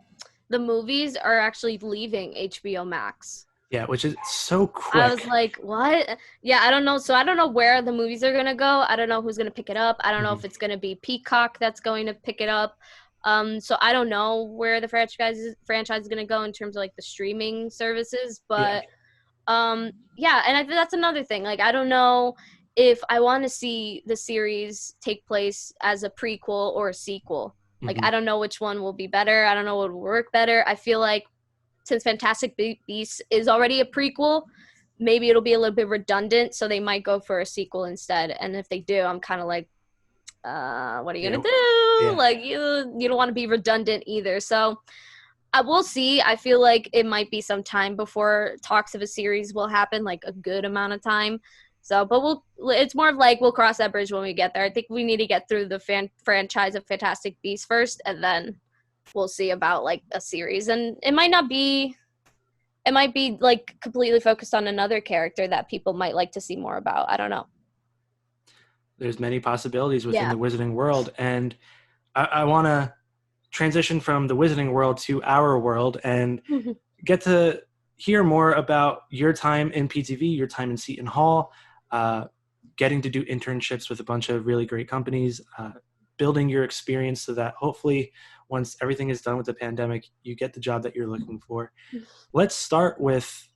movies are actually leaving HBO Max. Yeah, which is so quick. I was like, what? Yeah, I don't know. So I don't know where the movies are going to go. I don't know who's going to pick it up. I don't know if it's going to be Peacock that's going to pick it up. So I don't know where the franchise is going to go in terms of like the streaming services. But and I think that's another thing. Like, I don't know if I want to see the series take place as a prequel or a sequel. Like, I don't know which one will be better. I don't know what will work better. I feel like since Fantastic Beasts is already a prequel, maybe it'll be a little bit redundant, so they might go for a sequel instead. And if they do, I'm kind of like, what are you gonna do? Yeah. Like, you don't want to be redundant either. So I will see. I feel like it might be some time before talks of a series will happen, like a good amount of time. So, but it's more of like we'll cross that bridge when we get there. I think we need to get through the franchise of Fantastic Beasts first, and then we'll see about like a series. And it might be like completely focused on another character that people might like to see more about. I don't know. There's many possibilities within the Wizarding world. And I want to transition from the Wizarding world to our world and get to hear more about your time in PTV, your time in Seton Hall, getting to do internships with a bunch of really great companies, building your experience so that hopefully once everything is done with the pandemic, you get the job that you're looking for. Let's start with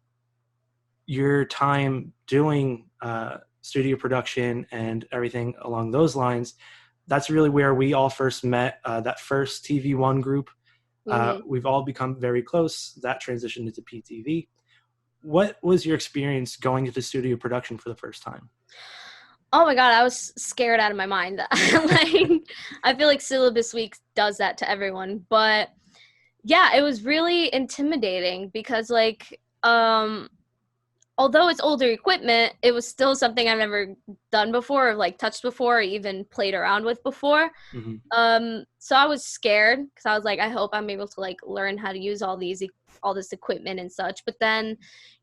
your time doing studio production and everything along those lines. That's really where we all first met, that first TV One group. We've all become very close. That transitioned into PTV. What was your experience going into studio production for the first time? Oh my God, I was scared out of my mind. Like, I feel like Syllabus Week does that to everyone. But yeah, it was really intimidating because like, although it's older equipment, it was still something I've never done before, or like touched before, or even played around with before. So I was scared because I was like, I hope I'm able to like learn how to use all this equipment and such. But then,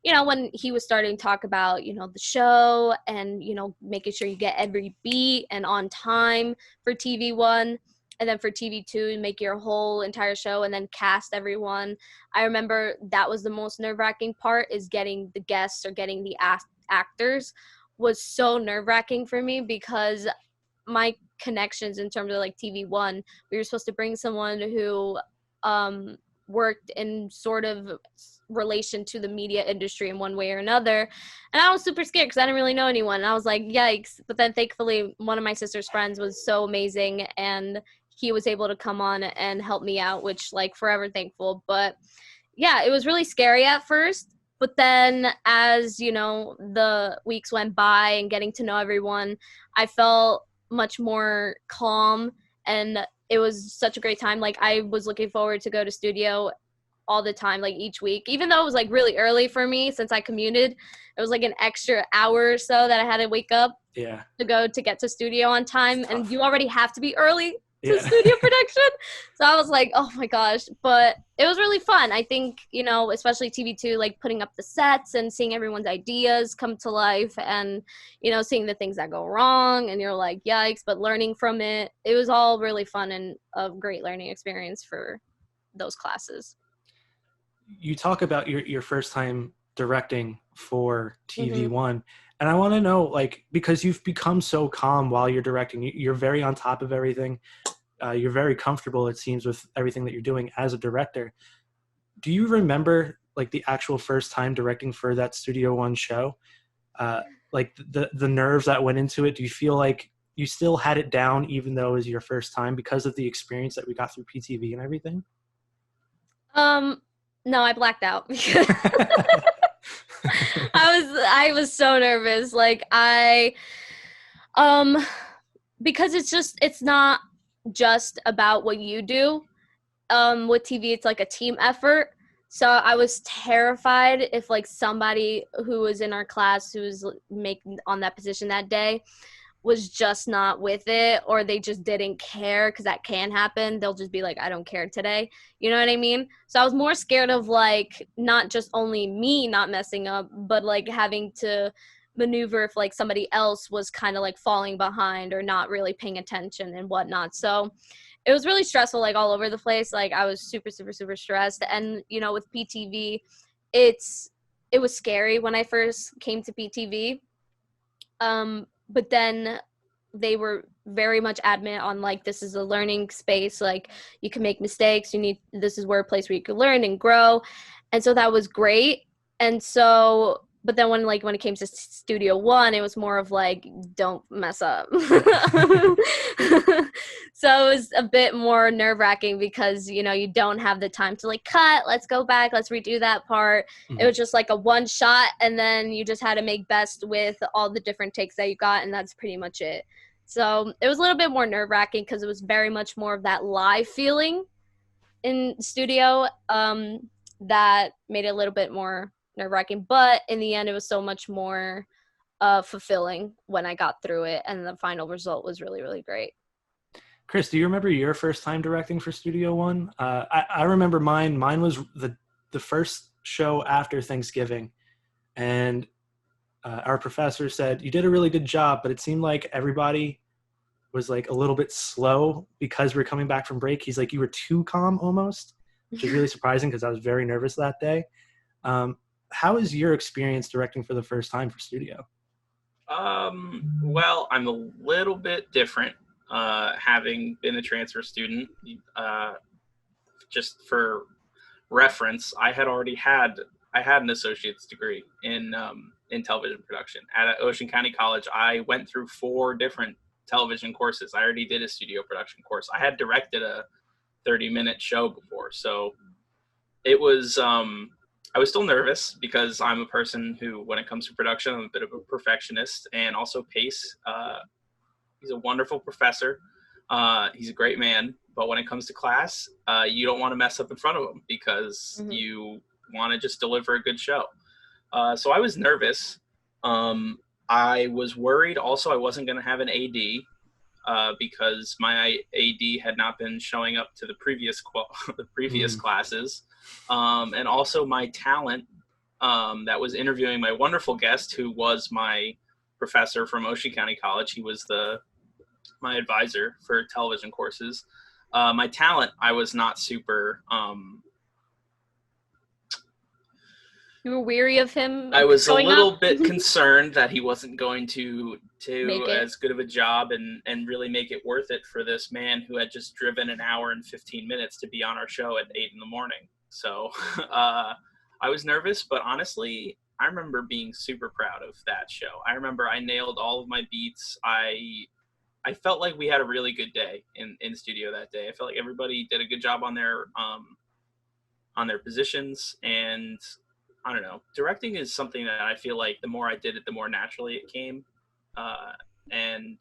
when he was starting to talk about, the show and, making sure you get every beat and on time for TV One, and then for TV Two, make your whole entire show and then cast everyone. I remember that was the most nerve-wracking part, is getting the guests or getting the actors was so nerve-wracking for me because my connections in terms of like TV One, we were supposed to bring someone who worked in sort of relation to the media industry in one way or another. And I was super scared because I didn't really know anyone. And I was like, yikes. But then thankfully, one of my sister's friends was so amazing and he was able to come on and help me out, which like forever thankful. But yeah, it was really scary at first. But then as, the weeks went by and getting to know everyone, I felt much more calm and it was such a great time. Like, I was looking forward to go to studio all the time, like each week, even though it was like really early for me since I commuted. It was like an extra hour or so that I had to wake up to go to get to studio on time. And you already have to be early to studio production. So I was like, oh my gosh, but it was really fun. I think, especially TV2, like putting up the sets and seeing everyone's ideas come to life and, seeing the things that go wrong and you're like, yikes, but learning from it. It was all really fun and a great learning experience for those classes. You talk about your first time directing for TV One. And I want to know, like, because you've become so calm while you're directing, you're very on top of everything. You're very comfortable, it seems, with everything that you're doing as a director. Do you remember, like, the actual first time directing for that Studio One show? Like, the nerves that went into it? Do you feel like you still had it down even though it was your first time because of the experience that we got through PTV and everything? No, I blacked out. I was so nervous. Like because it's not just about what you do. With TV, it's like a team effort. So I was terrified if like somebody who was in our class who was making on that position that day was just not with it, or they just didn't care, because that can happen. They'll just be like, I don't care today. You know what I mean? So I was more scared of like not just only me not messing up, but like having to maneuver if like somebody else was kind of like falling behind or not really paying attention and whatnot. So it was really stressful, like all over the place. Like I was super, super, super stressed. And, you know, with PTV, it was scary when I first came to PTV. But then they were very much adamant on like, this is a learning space. Like you can make mistakes. This is where a place where you can learn and grow. And so that was great. And so, but then when it came to Studio One, it was more of like, don't mess up. So it was a bit more nerve wracking because, you know, you don't have the time to like cut, let's go back, let's redo that part. It was just like a one shot, and then you just had to make best with all the different takes that you got, and that's pretty much it. So it was a little bit more nerve wracking because it was very much more of that live feeling in studio, that made it a little bit more nerve-wracking, but in the end it was so much more fulfilling when I got through it, and the final result was really, really great. Chris, do you remember your first time directing for Studio One? I remember mine. Mine was the first show after Thanksgiving, and our professor said, you did a really good job, but it seemed like everybody was like a little bit slow because we're coming back from break. He's like, you were too calm almost, which is really surprising because I was very nervous that day. How is your experience directing for the first time for studio? Well, I'm a little bit different, having been a transfer student. Just for reference, I had an associate's degree in television production at Ocean County College. I went through 4 different television courses. I already did a studio production course. I had directed a 30-minute show before, so it was. I was still nervous because I'm a person who, when it comes to production, I'm a bit of a perfectionist, and also pace. He's a wonderful professor. He's a great man, but when it comes to class, you don't want to mess up in front of him because you want to just deliver a good show. So I was nervous. I was worried also I wasn't going to have an AD, because my AD had not been showing up to the previous classes. And also my talent, that was interviewing my wonderful guest, who was my professor from Ocean County College. He was my advisor for television courses. My talent, I was not super. You were weary of him. I was a little bit concerned that he wasn't going to as good of a job and really make it worth it for this man who had just driven an hour and 15 minutes to be on our show at 8 a.m. So I was nervous, but honestly, I remember being super proud of that show. I remember I nailed all of my beats. I felt like we had a really good day in studio that day. I felt like everybody did a good job on their positions, and I don't know. Directing is something that I feel like the more I did it, the more naturally it came. And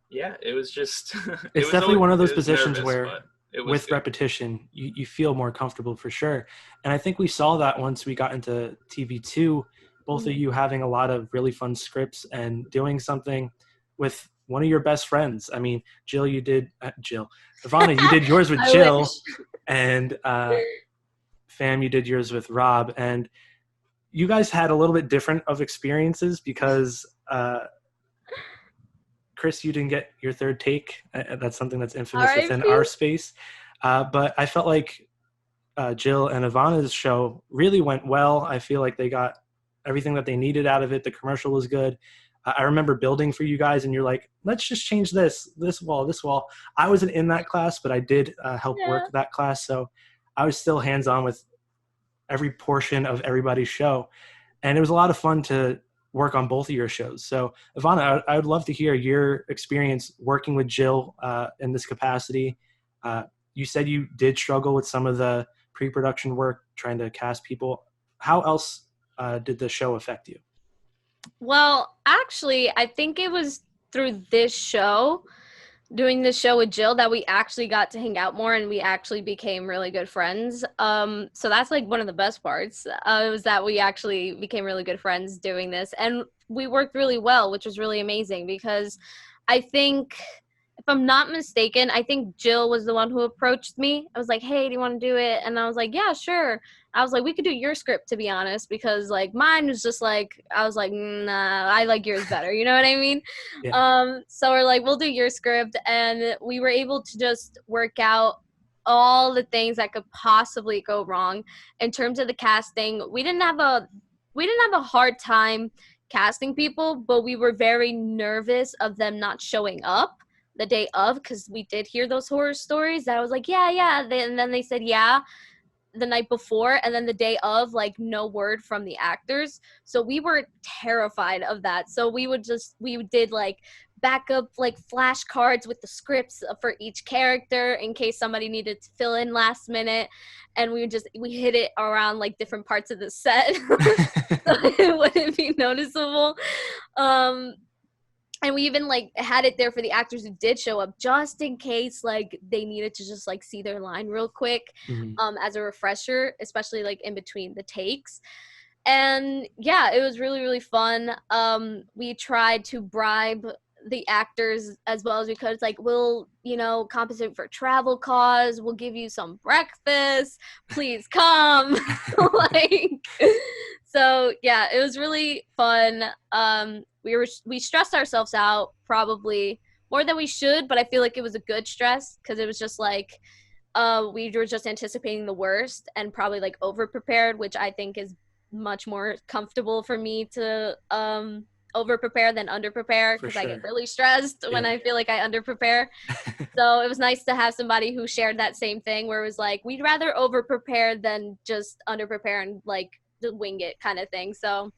yeah, it was just. It's definitely one of those positions where, with good repetition, you feel more comfortable for sure. And I think we saw that once we got into TV2, both of you having a lot of really fun scripts and doing something with one of your best friends. I mean, Ivana, you did yours with Jill, and Fam, you did yours with Rob, and you guys had a little bit different of experiences because Chris, you didn't get your third take. That's something that's infamous within our space. But I felt like Jill and Ivana's show really went well. I feel like they got everything that they needed out of it. The commercial was good. I remember building for you guys, and you're like, let's just change this wall. I wasn't in that class, but I did help work that class. So I was still hands-on with every portion of everybody's show. And it was a lot of fun to work on both of your shows. So Ivana, I would love to hear your experience working with Jill in this capacity. You said you did struggle with some of the pre-production work, trying to cast people. How else did the show affect you? Well, actually, I think it was through this show doing this show with Jill that we actually got to hang out more and we actually became really good friends. So that's like one of the best parts. Was that we actually became really good friends doing this, and we worked really well, which was really amazing because I think, if I'm not mistaken, I think Jill was the one who approached me. I was like, "Hey, do you want to do it?" And I was like, "Yeah, sure." I was like, "We could do your script," to be honest, because like mine was just like, I was like, "Nah, I like yours better." You know what I mean? Yeah. So we're like, "We'll do your script," and we were able to just work out all the things that could possibly go wrong in terms of the casting. We didn't have a hard time casting people, but we were very nervous of them not showing up the day of, because we did hear those horror stories that I was like, yeah, yeah. And then they said, yeah, the night before, and then the day of, like, no word from the actors. So we were terrified of that. So we did like backup like flashcards with the scripts for each character in case somebody needed to fill in last minute, and we hid it around like different parts of the set so it wouldn't be noticeable. um and we even like had it there for the actors who did show up just in case like they needed to just like see their line real quick, Mhm. as a refresher, especially like in between the takes. And yeah, it was really really fun. We tried to bribe the actors as well as we could. It's like, we'll, compensate for travel costs, we'll give you some breakfast, please come. Like, so yeah, it was really fun. We stressed ourselves out probably more than we should, but I feel like it was a good stress because it was just like, we were just anticipating the worst and probably like over prepared, which I think is much more comfortable for me to over prepare than under prepare, For because I get sure. really stressed when Yeah. I feel like I under prepare. So it was nice to have somebody who shared that same thing, where it was like, we'd rather over prepare than just under prepare and like just wing it kind of thing. So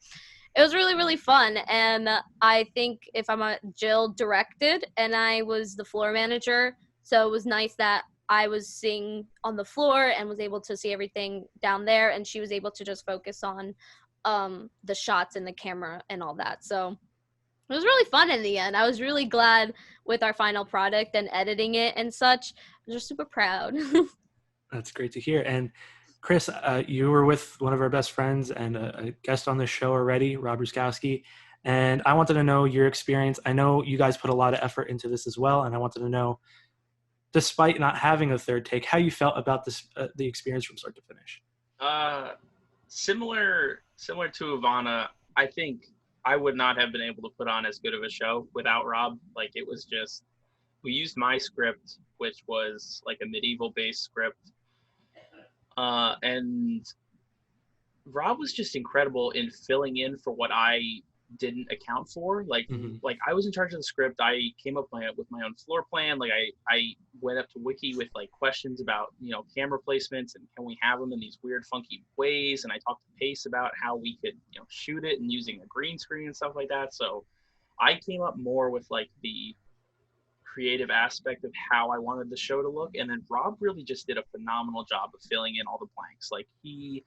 it was really really fun. And I think, if I'm a Jill directed and I was the floor manager, so it was nice that I was seeing on the floor and was able to see everything down there, and she was able to just focus on the shots and the camera and all that. So it was really fun in the end. I was really glad with our final product and editing it and such. I was just super proud. That's great to hear. And Chris, you were with one of our best friends and a guest on this show already, Rob Ruskowski. And I wanted to know your experience. I know you guys put a lot of effort into this as well. And I wanted to know, despite not having a third take, how you felt about this, the experience from start to finish. Similar to Ivana, I think I would not have been able to put on as good of a show without Rob. Like, it was just, we used my script, which was like a medieval based script. And Rob was just incredible in filling in for what I didn't account for. Mhm. Like I was in charge of the script. I came up with my own floor plan. Like I went up to Wiki with like questions about, camera placements and can we have them in these weird funky ways. And I talked to Pace about how we could, shoot it and using a green screen and stuff like that. So I came up more with like the creative aspect of how I wanted the show to look. And then Rob really just did a phenomenal job of filling in all the blanks. Like, he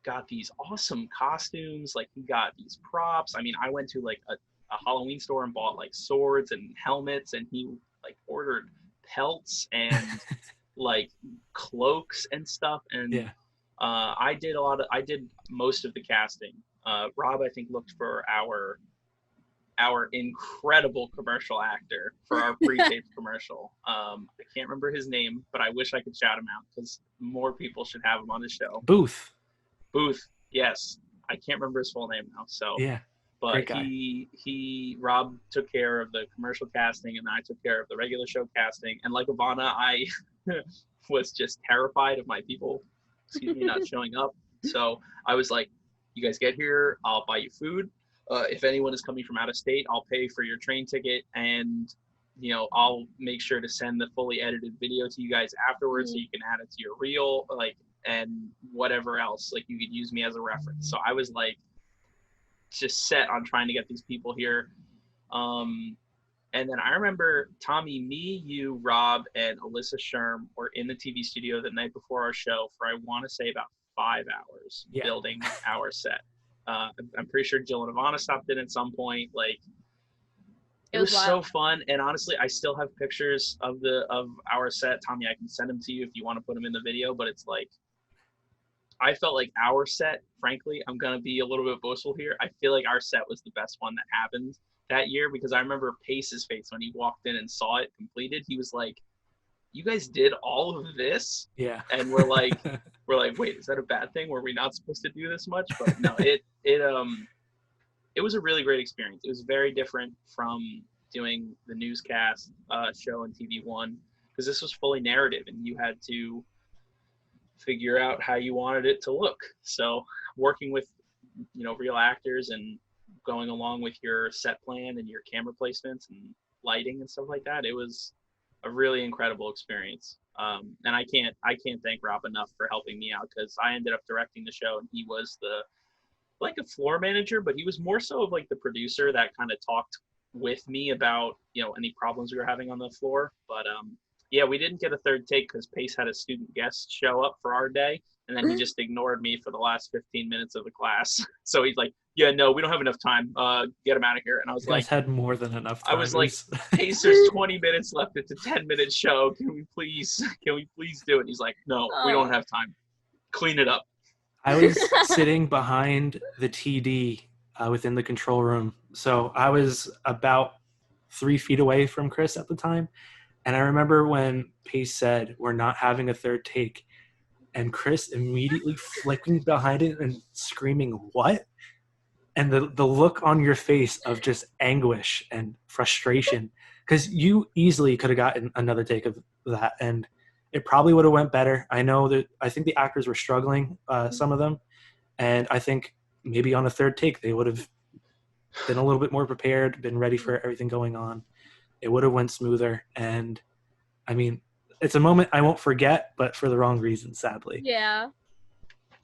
got these awesome costumes, like he got these props. I mean, I went to like a Halloween store and bought like swords and helmets, and he like ordered pelts and like cloaks and stuff. And Yeah. I did most of the casting. Rob, I think, looked for our incredible commercial actor for our pre-taped commercial. I can't remember his name, but I wish I could shout him out because more people should have him on the show. Booth. Yes. I can't remember his full name now. So, Yeah. but Great guy. Rob took care of the commercial casting, and I took care of the regular show casting. And like Ivana, I was just terrified of my people, not showing up. So I was like, you guys get here, I'll buy you food. If anyone is coming from out of state, I'll pay for your train ticket, and I'll make sure to send the fully edited video to you guys afterwards, so you can add it to your reel, like, and whatever else, like, you could use me as a reference. So I was like just set on trying to get these people here. And then I remember Tommy, me, you, Rob, and Alyssa Sherm were in the TV studio the night before our show for, I want to say, about 5 hours building our set. I'm pretty sure Jill and Ivana stopped in at some point. Like, It was so fun, and honestly, I still have pictures of our set. Tommy, I can send them to you if you want to put them in the video. But it's like, I felt like our set, frankly, I'm gonna be a little bit boastful here. I feel like our set was the best one that happened that year, because I remember Pace's face when he walked in and saw it completed. He was like, "You guys did all of this?" Yeah. And we're like, wait, is that a bad thing? Were we not supposed to do this much? But no, it was a really great experience. It was very different from doing the newscast show on TV One, because this was fully narrative and you had to figure out how you wanted it to look. So working with, real actors and going along with your set plan and your camera placements and lighting and stuff like that, it was a really incredible experience. And I can't thank Rob enough for helping me out, because I ended up directing the show and he was like a floor manager, but he was more so of like the producer that kind of talked with me about, any problems we were having on the floor. But yeah, we didn't get a third take because Pace had a student guest show up for our day, and then he just ignored me for the last 15 minutes of the class. So he's like, "Yeah, no, we don't have enough time. Get him out of here." And I was You guys like, had more than enough time. I was like, "Pace, there's 20 minutes left. It's a 10-minute show. Can we please do it?" And he's like, "No, we don't have time. Clean it up." I was sitting behind the TD within the control room. So I was about 3 feet away from Chris at the time. And I remember when Pace said, "We're not having a third take," and Chris immediately flicking behind it and screaming, "What?" And the look on your face of just anguish and frustration, because you easily could have gotten another take of that, and it probably would have went better. I think the actors were struggling, some of them, and I think maybe on a third take they would have been a little bit more prepared, been ready for everything going on. It would have went smoother, and I mean, it's a moment I won't forget, but for the wrong reason, sadly. Yeah.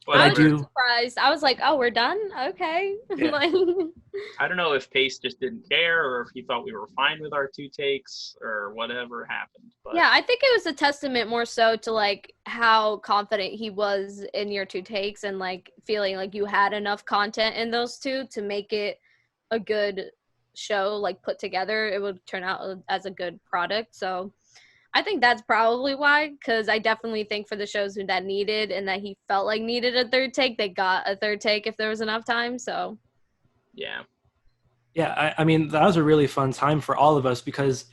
But I was surprised. I was like, "Oh, we're done? Okay." Yeah. Like, I don't know if Pace just didn't care or if he thought we were fine with our 2 takes or whatever happened. But yeah, I think it was a testament more so to like how confident he was in your 2 takes, and like feeling like you had enough content in those 2 to make it a good show, like put together. It would turn out as a good product. So I think that's probably why, because I definitely think for the shows that needed and that he felt like needed a third take, they got a third take if there was enough time. So yeah. Yeah, I mean, that was a really fun time for all of us, because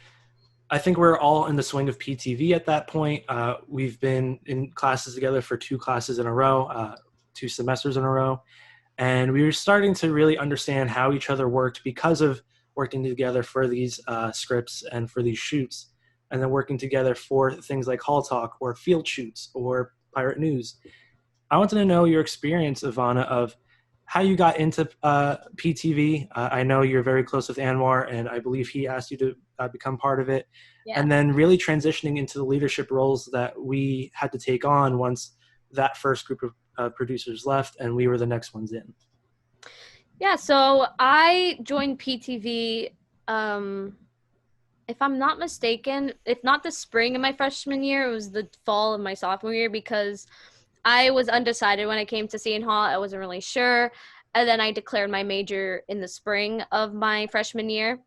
I think we're all in the swing of PTV at that point. We've been in classes together for 2 classes in a row, 2 semesters in a row. And we were starting to really understand how each other worked because of working together for these scripts and for these shoots, and then working together for things like Hall Talk or field shoots or Pirate News. I wanted to know your experience, Ivana, of how you got into PTV. I know you're very close with Anwar, and I believe he asked you to become part of it. yeah. And then really transitioning into the leadership roles that we had to take on once that first group of producers left and we were the next ones in. Yeah, so I joined PTV, if I'm not mistaken, if not the spring of my freshman year, it was the fall of my sophomore year, because I was undecided when it came to Seton Hall. I wasn't really sure. And then I declared my major in the spring of my freshman year.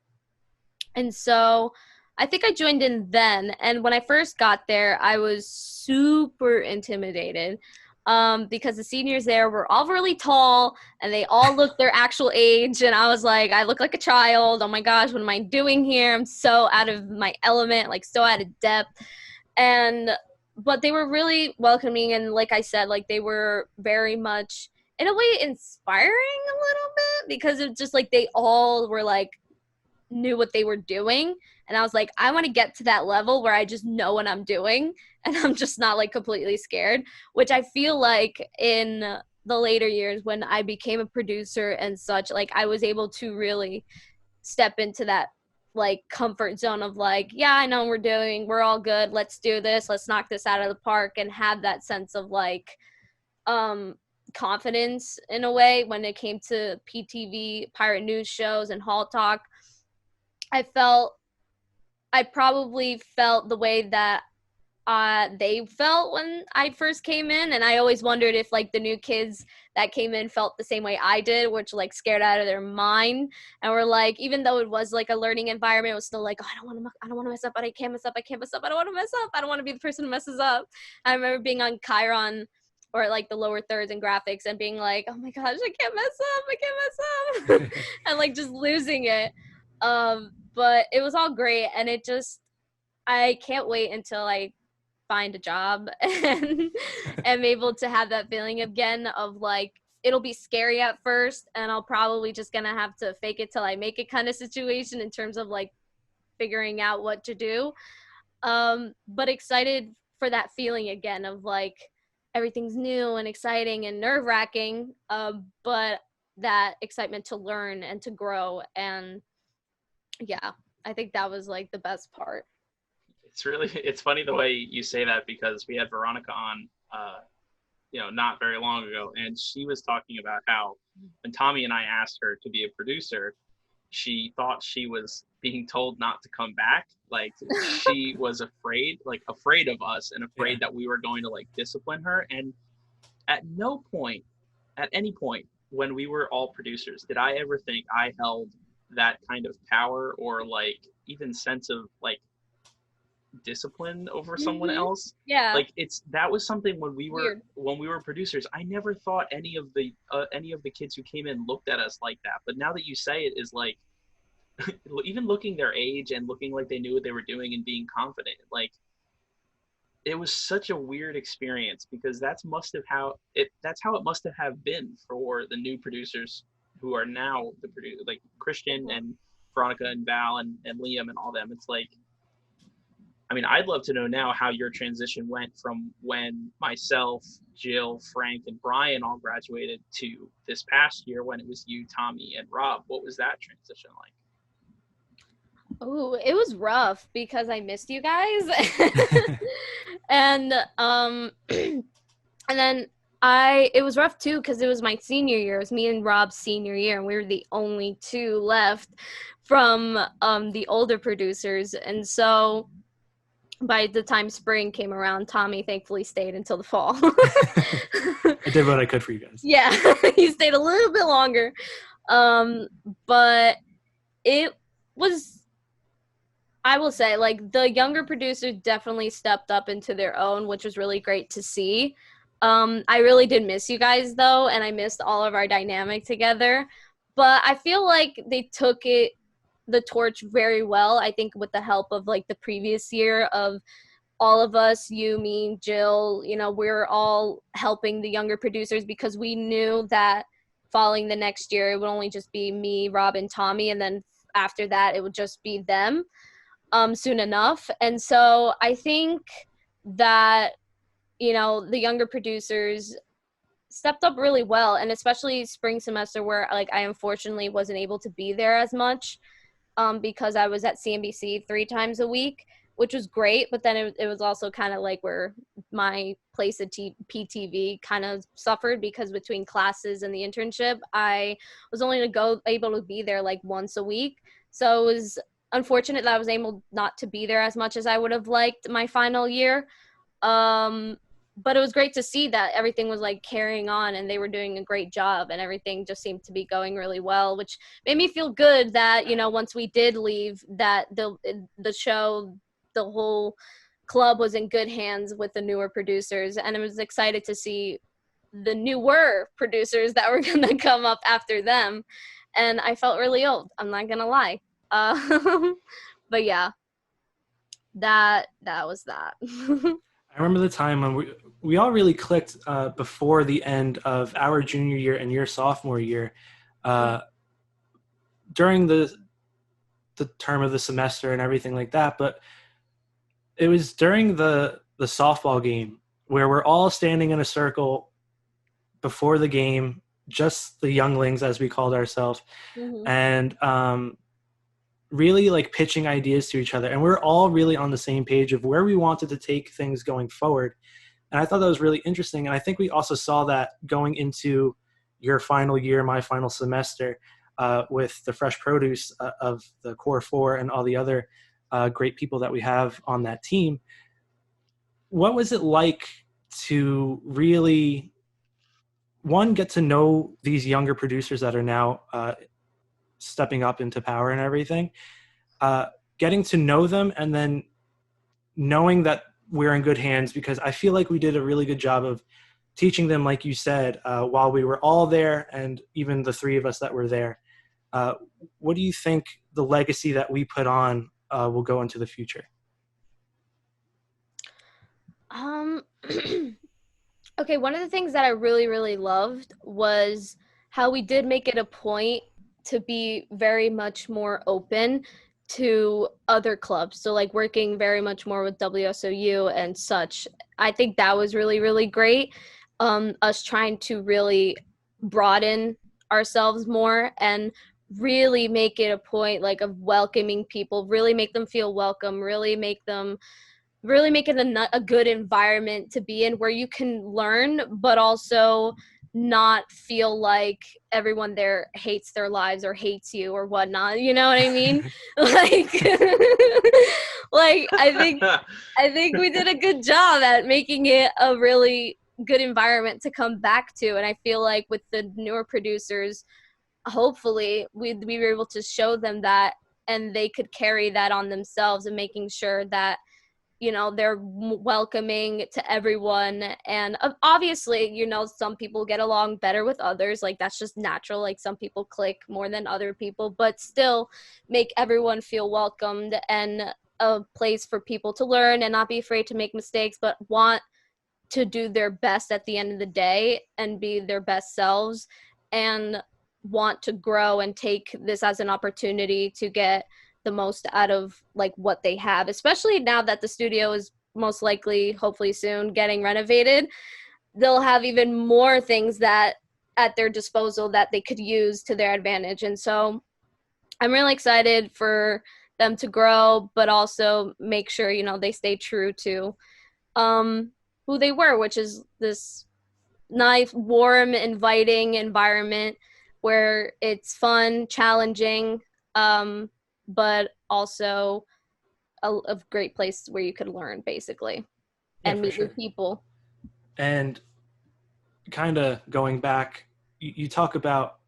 And so I think I joined in then. And when I first got there, I was super intimidated, because the seniors there were all really tall and they all looked their actual age. And I was like, I look like a child. Oh my gosh, what am I doing here? I'm so out of my element, like so out of depth. But they were really welcoming. And like I said, like they were very much, in a way, inspiring a little bit, because it's just like they all were like, knew what they were doing. And I was like, I want to get to that level where I just know what I'm doing and I'm just not like completely scared, which I feel like in the later years when I became a producer and such, like I was able to really step into that like comfort zone of like, yeah, I know what we're all good. Let's do this. Let's knock this out of the park, and have that sense of like confidence in a way when it came to PTV, Pirate News shows, and Hall Talk. I probably felt the way that they felt when I first came in. And I always wondered if like the new kids that came in felt the same way I did, which like scared out of their mind. And we're like, even though it was like a learning environment, it was still like, oh, I don't want to mess up. I can't mess up. I can't mess up. I don't want to mess up. I don't want to be the person who messes up. I remember being on Chiron or like the lower thirds and graphics and being like, oh my gosh, I can't mess up. I can't mess up. And like just losing it. But it was all great. And I can't wait until I find a job and am able to have that feeling again of like, it'll be scary at first and I'll probably just gonna have to fake it till I make it kind of situation in terms of like figuring out what to do. But excited for that feeling again of like everything's new and exciting and nerve-wracking, but that excitement to learn and to grow. And yeah, I think that was like the best part. It's funny the way you say that, because we had Veronica on not very long ago, and she was talking about how when Tommy and I asked her to be a producer, she thought she was being told not to come back. Like she was afraid of us and afraid that we were going to like discipline her. And at any point when we were all producers, did I ever think I held that kind of power or like even sense of like discipline over someone else. Yeah, like that was something when we were producers. I never thought any of the kids who came in looked at us like that, but now that you say it, is like even looking their age and looking like they knew what they were doing and being confident, like it was such a weird experience, because that's how it must have been for the new producers who are now the producer, like Christian and Veronica and Val and Liam and all them. It's like, I mean, I'd love to know now how your transition went from when myself, Jill, Frank, and Brian all graduated to this past year when it was you, Tommy, and Rob. What was that transition like? Oh, it was rough because I missed you guys. And and then it was rough too because it was my senior year. It was me and Rob's senior year, and we were the only two left from the older producers. And so by the time spring came around, Tommy thankfully stayed until the fall. I did what I could for you guys. Yeah, he stayed a little bit longer. But it was, I will say, like, the younger producers definitely stepped up into their own, which was really great to see. I really did miss you guys, though, and I missed all of our dynamic together. But I feel like they took the torch very well, I think, with the help of, like, the previous year of all of us, you, me, Jill, we're all helping the younger producers because we knew that following the next year, it would only just be me, Rob, and Tommy, and then after that, it would just be them soon enough. And so I think that, the younger producers stepped up really well, and especially spring semester where, like, I unfortunately wasn't able to be there as much because I was at CNBC 3 times a week, which was great, but then it was also kind of like where my place at PTV kind of suffered because between classes and the internship, I was only able to be there like once a week. So it was unfortunate that I was able not to be there as much as I would have liked my final year. But it was great to see that everything was like carrying on and they were doing a great job and everything just seemed to be going really well, which made me feel good that, once we did leave, that the show, the whole club was in good hands with the newer producers. And I was excited to see the newer producers that were going to come up after them. And I felt really old. I'm not going to lie. But yeah, that was that. I remember the time when we all really clicked before the end of our junior year and your sophomore year, during the term of the semester and everything like that. But it was during the softball game where we're all standing in a circle before the game, just the younglings, as we called ourselves, and really like pitching ideas to each other. And we're all really on the same page of where we wanted to take things going forward. And I thought that was really interesting. And I think we also saw that going into your final year, my final semester, with the fresh produce of the core 4 and all the other great people that we have on that team. what was it like to really, one, get to know these younger producers that are now stepping up into power and everything, getting to know them, and then knowing that we're in good hands, because I feel like we did a really good job of teaching them, like you said, while we were all there, and even the three of us that were there. What do you think the legacy that we put on will go into the future? Um, okay, one of the things that I really, really loved was how we did make it a point to be very much more open to other clubs. So, like, working very much more with WSOU and such. I think that was really, really great. Us trying to really broaden ourselves more and really make it a point, like, of welcoming people, really make them feel welcome, really make it a good environment to be in where you can learn, but also not feel like everyone there hates their lives or hates you or whatnot. You know what I mean? Like, like I think we did a good job at making it a really good environment to come back to. And I feel like with the newer producers, hopefully we were able to show them that, and they could carry that on themselves, and making sure that, you know, they're welcoming to everyone. And obviously, you know, some people get along better with others, like that's just natural, like some people click more than other people, but still make everyone feel welcomed, and a place for people to learn and not be afraid to make mistakes, but want to do their best at the end of the day and be their best selves, and want to grow and take this as an opportunity to get the most out of like what they have, especially now that the studio is most likely, hopefully soon, getting renovated. They'll have even more things that at their disposal that they could use to their advantage. And so I'm really excited for them to grow, but also make sure, you know, they stay true to who they were, which is this nice, warm, inviting environment where it's fun, challenging, but also a great place where you could learn, basically, Yeah, and for meet new sure. people. And kind of going back, you talk about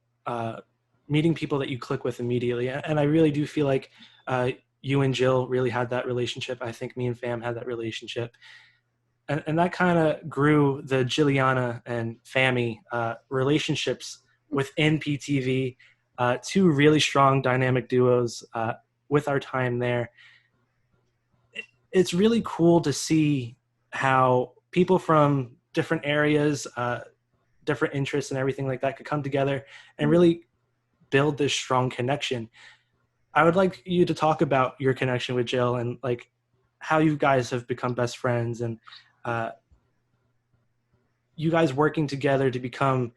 meeting people that you click with immediately, and I really do feel like you and Jill really had that relationship. I think me and Fam had that relationship, and that kind of grew the Jilliana and Fammy relationships within PTV. Two really strong dynamic duos with our time there. It's really cool to see how people from different areas, different interests and everything like that could come together and really build this strong connection. I would like you to talk about your connection with Jill, and like how you guys have become best friends, and you guys working together to become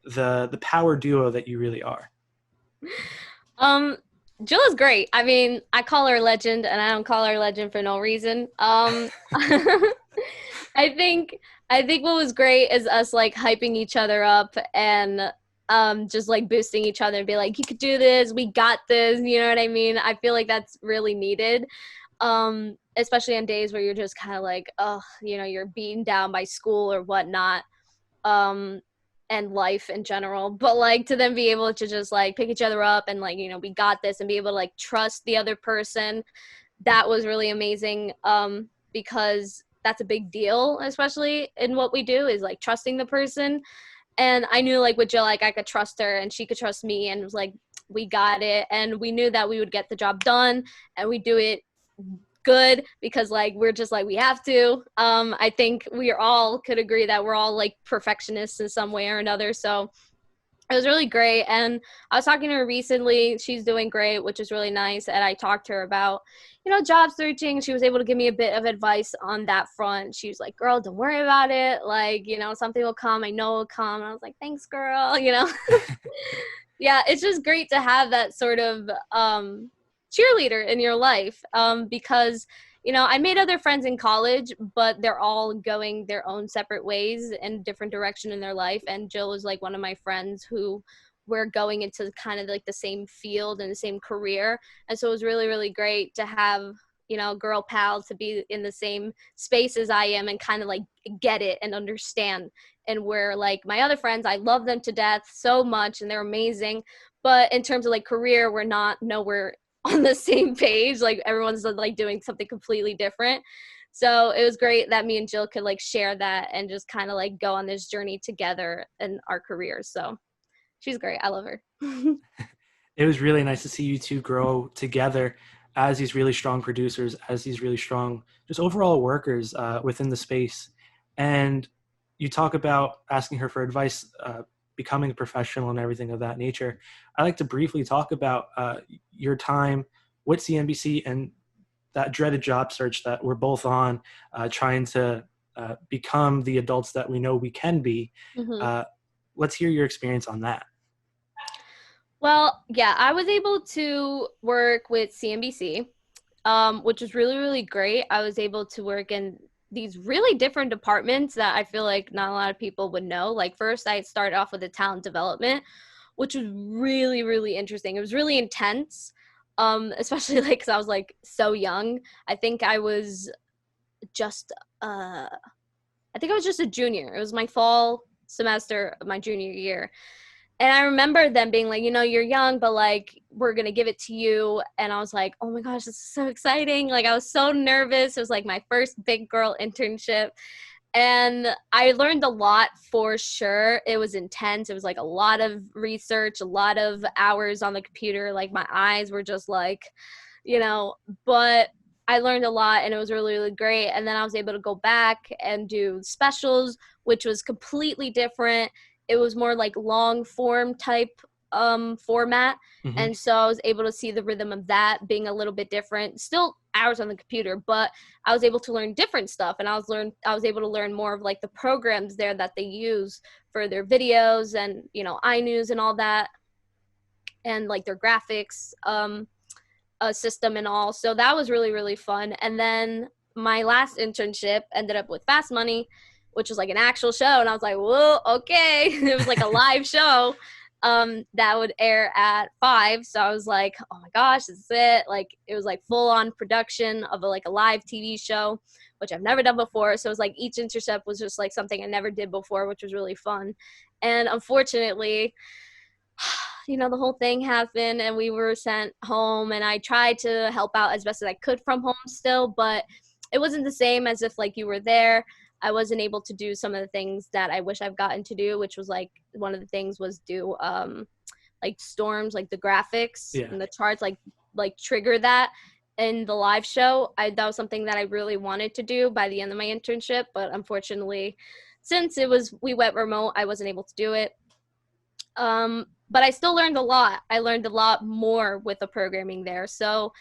the power duo that you really are. Um, Jill is great. I mean, I call her legend, and I don't call her legend for no reason. I think I think what was great is us like hyping each other up, and just like boosting each other and be like, you could do this, we got this, you know what I mean? I feel like that's really needed. Especially on days where you're just kind of like, oh, you know, you're beaten down by school or whatnot. Um, and life in general, but like to then be able to just like pick each other up and like, you know, we got this, and be able to like trust the other person, that was really amazing. Because that's a big deal, especially in what we do, is like trusting the person. And I knew like with Jill, like I could trust her and she could trust me, and it was like we got it, and we knew that we would get the job done, and we do it good because like we're just like we have to. I think we all could agree that we're all like perfectionists in some way or another. So it was really great. And I was talking to her recently. She's doing great, which is really nice. And I talked to her about, you know, job searching. She was able to give me a bit of advice on that front. She was like, girl, don't worry about it. Like, you know, something will come. I know it'll come. And I was like, thanks, girl. You know, yeah, it's just great to have that sort of cheerleader in your life, because, you know, I made other friends in college, but they're all going their own separate ways in different direction in their life. And Jill was like one of my friends who were going into kind of like the same field and the same career. And so it was really, really great to have, girl pal to be in the same space as I am and kind of like get it and understand. And where like my other friends, I love them to death so much and they're amazing. But in terms of like career, we're not nowhere on the same page. Like everyone's like doing something completely different. So it was great that me and Jill could like share that and just kind of like go on this journey together in our careers. So she's great. I love her. It was really nice to see you two grow together as these really strong producers, as these really strong, just overall workers within the space. And you talk about asking her for advice, becoming a professional and everything of that nature. I'd like to briefly talk about your time with CNBC and that dreaded job search that we're both on, trying to become the adults that we know we can be. Mm-hmm. Let's hear your experience on that. Well, yeah, I was able to work with CNBC, which was really, really great. I was able to work in these really different departments that I feel like not a lot of people would know. Like first I started off with the talent development, which was really, really interesting. It was really intense, especially like because I was like so young. I think I was just a junior. It was my fall semester of my junior year. And I remember them being like, you're young, but like, we're going to give it to you. And I was like, oh my gosh, this is so exciting. Like, I was so nervous. It was like my first big girl internship. And I learned a lot for sure. It was intense. It was like a lot of research, a lot of hours on the computer. Like, my eyes were just like, but I learned a lot and it was really, really great. And then I was able to go back and do specials, which was completely different. It was more like long form type format. Mm-hmm. And so I was able to see the rhythm of that being a little bit different, still hours on the computer, but I was able to learn different stuff. And I was able to learn more of like the programs there that they use for their videos and, iNews and all that. And like their graphics system and all. So that was really, really fun. And then my last internship ended up with Fast Money, which was like an actual show. And I was like, whoa, okay. It was like a live show that would air at 5. So I was like, oh my gosh, this is it. Like it was like full on production of a live TV show, which I've never done before. So it was like each intercept was just like something I never did before, which was really fun. And unfortunately, the whole thing happened and we were sent home, and I tried to help out as best as I could from home still, but it wasn't the same as if like you were there. I wasn't able to do some of the things that I wish I've gotten to do, which was like one of the things was do like storms, like the graphics and the charts, like trigger that in the live show. That was something that I really wanted to do by the end of my internship, but unfortunately, since we went remote, I wasn't able to do it. But I still learned a lot. I learned a lot more with the programming there. So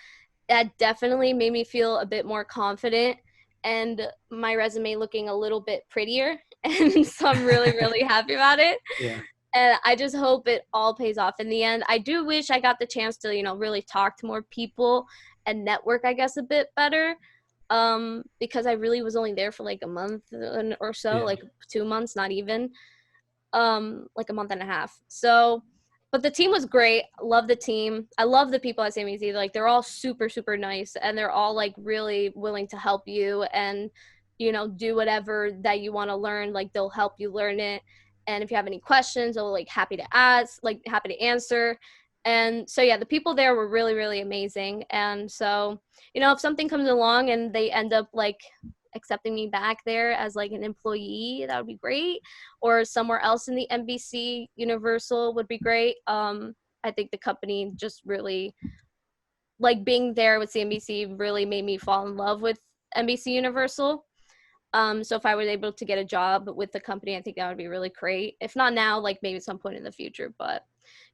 that definitely made me feel a bit more confident and my resume looking a little bit prettier. And so I'm really, really happy about it. Yeah. And I just hope it all pays off in the end. I do wish I got the chance to, really talk to more people and network, I guess, a bit better. Because I really was only there for like a month or so, like 2 months, not even. Like a month and a half. So, but the team was great. Love the team. I love the people at CNBC. Like they're all super, super nice, and they're all like really willing to help you and, do whatever that you want to learn. Like they'll help you learn it. And if you have any questions, they'll like happy to answer. And so, yeah, the people there were really, really amazing. And so, if something comes along and they end up like accepting me back there as like an employee, that would be great, or somewhere else in the NBC Universal would be great. I think the company just really, like, being there with CNBC really made me fall in love with NBC Universal. So if I was able to get a job with the company, I think that would be really great. If not now, like maybe at some point in the future. But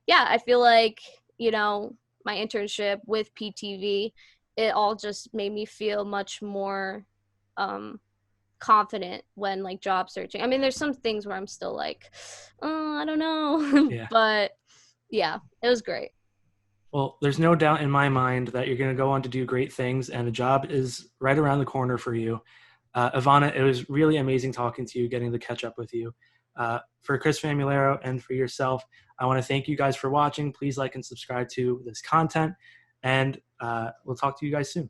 yeah, I feel like, my internship with PTV, it all just made me feel much more confident when like job searching. I mean, there's some things where I'm still like, oh, I don't know. Yeah. But yeah, it was great. Well, there's no doubt in my mind that you're going to go on to do great things, and a job is right around the corner for you. Ivana, it was really amazing talking to you, getting to catch up with you. For Chris Famularo and for yourself, I want to thank you guys for watching. Please like and subscribe to this content, and we'll talk to you guys soon.